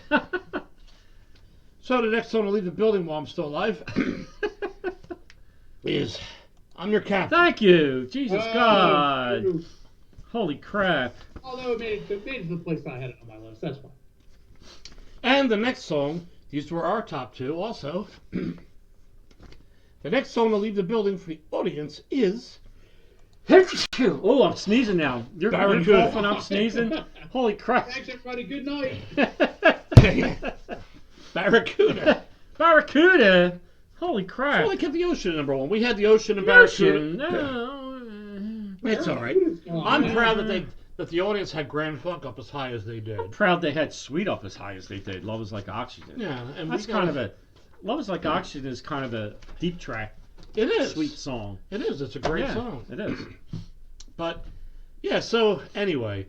So the next song to leave the building while I'm still alive is I'm Your Captain. Thank you, Jesus Oh, God. ooh. Holy crap. Although it made it to the place I had it on my list. That's fine. And the next song, these were our top 2 also. The next song to leave the building for the audience is Oh, I'm sneezing now. You're Barracuda. coughing, I'm sneezing. Holy crap. Thanks, everybody. Good night. Barracuda. Barracuda. Holy crap. Well, they kept the Ocean at number 1. We had the Ocean and Ocean. Barracuda. No. It's all right. Barracuda's gone. I'm proud that the audience had Grand Funk up as high as they did. Proud they had Sweet up as high as they did. Love is like oxygen. Yeah, and That's we kind got- of a. Love is like oxygen is kind of a deep track, It is sweet song. It is. It's a great Yeah, song. It is. But yeah. So anyway,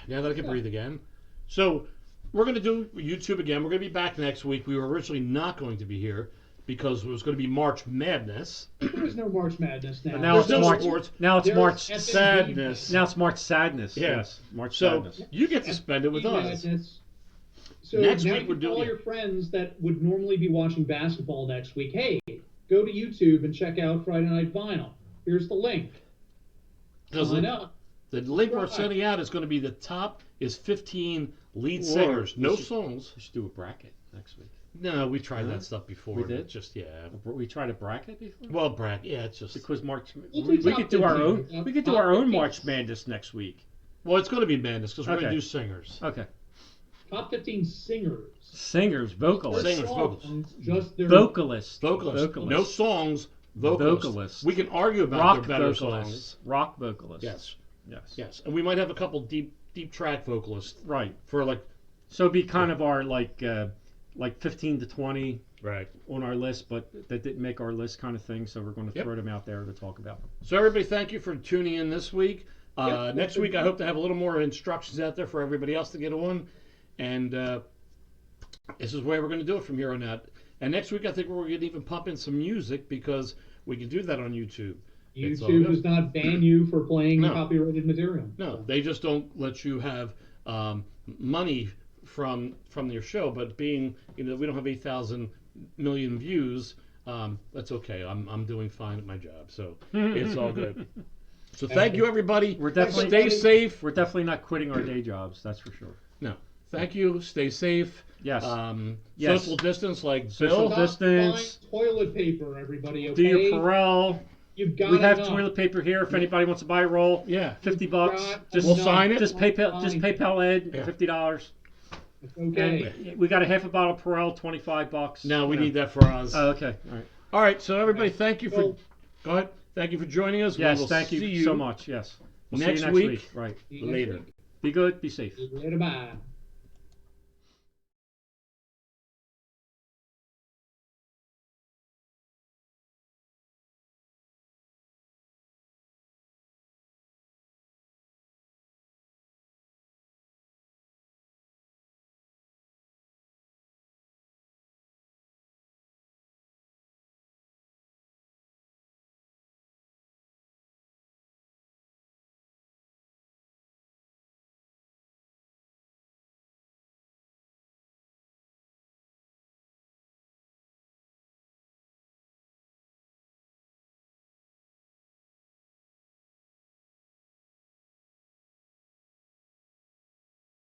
now that I can breathe again, so we're gonna do YouTube again. We're gonna be back next week. We were originally not going to be here because it was going to be March Madness. There is no March Madness now. But now There's it's no March. sports. Now it's There's March. FNB Sadness. Now it's March sadness. Yeah. Yes, March So sadness. you get to spend it with us. Madness. So Next now week you we're tell all doing- your friends that would normally be watching basketball next week, hey, go to YouTube and check out Friday Night Vinyl. Here's the link. Because Sign up. The link we're Right. sending out is going to be the top is 15 lead Or singers. we No should- songs. We should do a bracket next week. No, we tried Huh? that stuff before. We and did? it Just yeah. We tried a bracket before. Well, bracket. Yeah, it's just. Because March, We'll we do top could do our 15. own. We could do Top our own 15. March Madness next week. Well, it's going to be madness because we're going Okay. to do singers. Okay. Top 15 singers. Singers, vocalists, Singers, Songs, vocalists. Just their Vocalists. vocalists, vocalists. No songs. Vocalists. Vocalists. We can argue about rock their better vocalists, songs. rock vocalists. Yes. Yes. Yes. And we might have a couple deep track vocalists Right. for like. So it'd be kind of our like 15 to 20 Right. on our list, but that didn't make our list kind of thing. So we're going to Yep. throw them out there to talk about them. So everybody, thank you for tuning in this week. Yep. Next week, I hope to have a little more instructions out there for everybody else to get on. And this is where we're going to do it from here on out. And next week, I think we're going to even pump in some music because we can do that on YouTube. It's all YouTube good. does not ban you for playing No. copyrighted material. No, they just don't let you have money from your show. But being, we don't have 8,000 million views. That's okay. I'm doing fine at my job, so it's all good. So thank you, everybody. We're definitely Stay safe. We're definitely not quitting our day jobs. That's for sure. No, thank you. Stay safe. Yes. Social Yes. distance, like Social Bill. dis- distance. Stop buying toilet paper, everybody. Okay. Do your Perel. You've got We have enough. toilet paper here. If anybody wants to buy a roll, Yeah. $50. Got Just We'll enough. sign it. Just PayPal Ed Yeah. $50. It's okay. And we got a half a bottle of Perel, $25. Now we You know. need that for us. Oh, okay. All right. All right. So everybody, thank you for. Well, Go ahead. Thank you for joining us. We Yes, will thank see you so much. Yes. We'll next see you next week. week. Right. see you next Later. week. Be good. Be safe. Later, bye.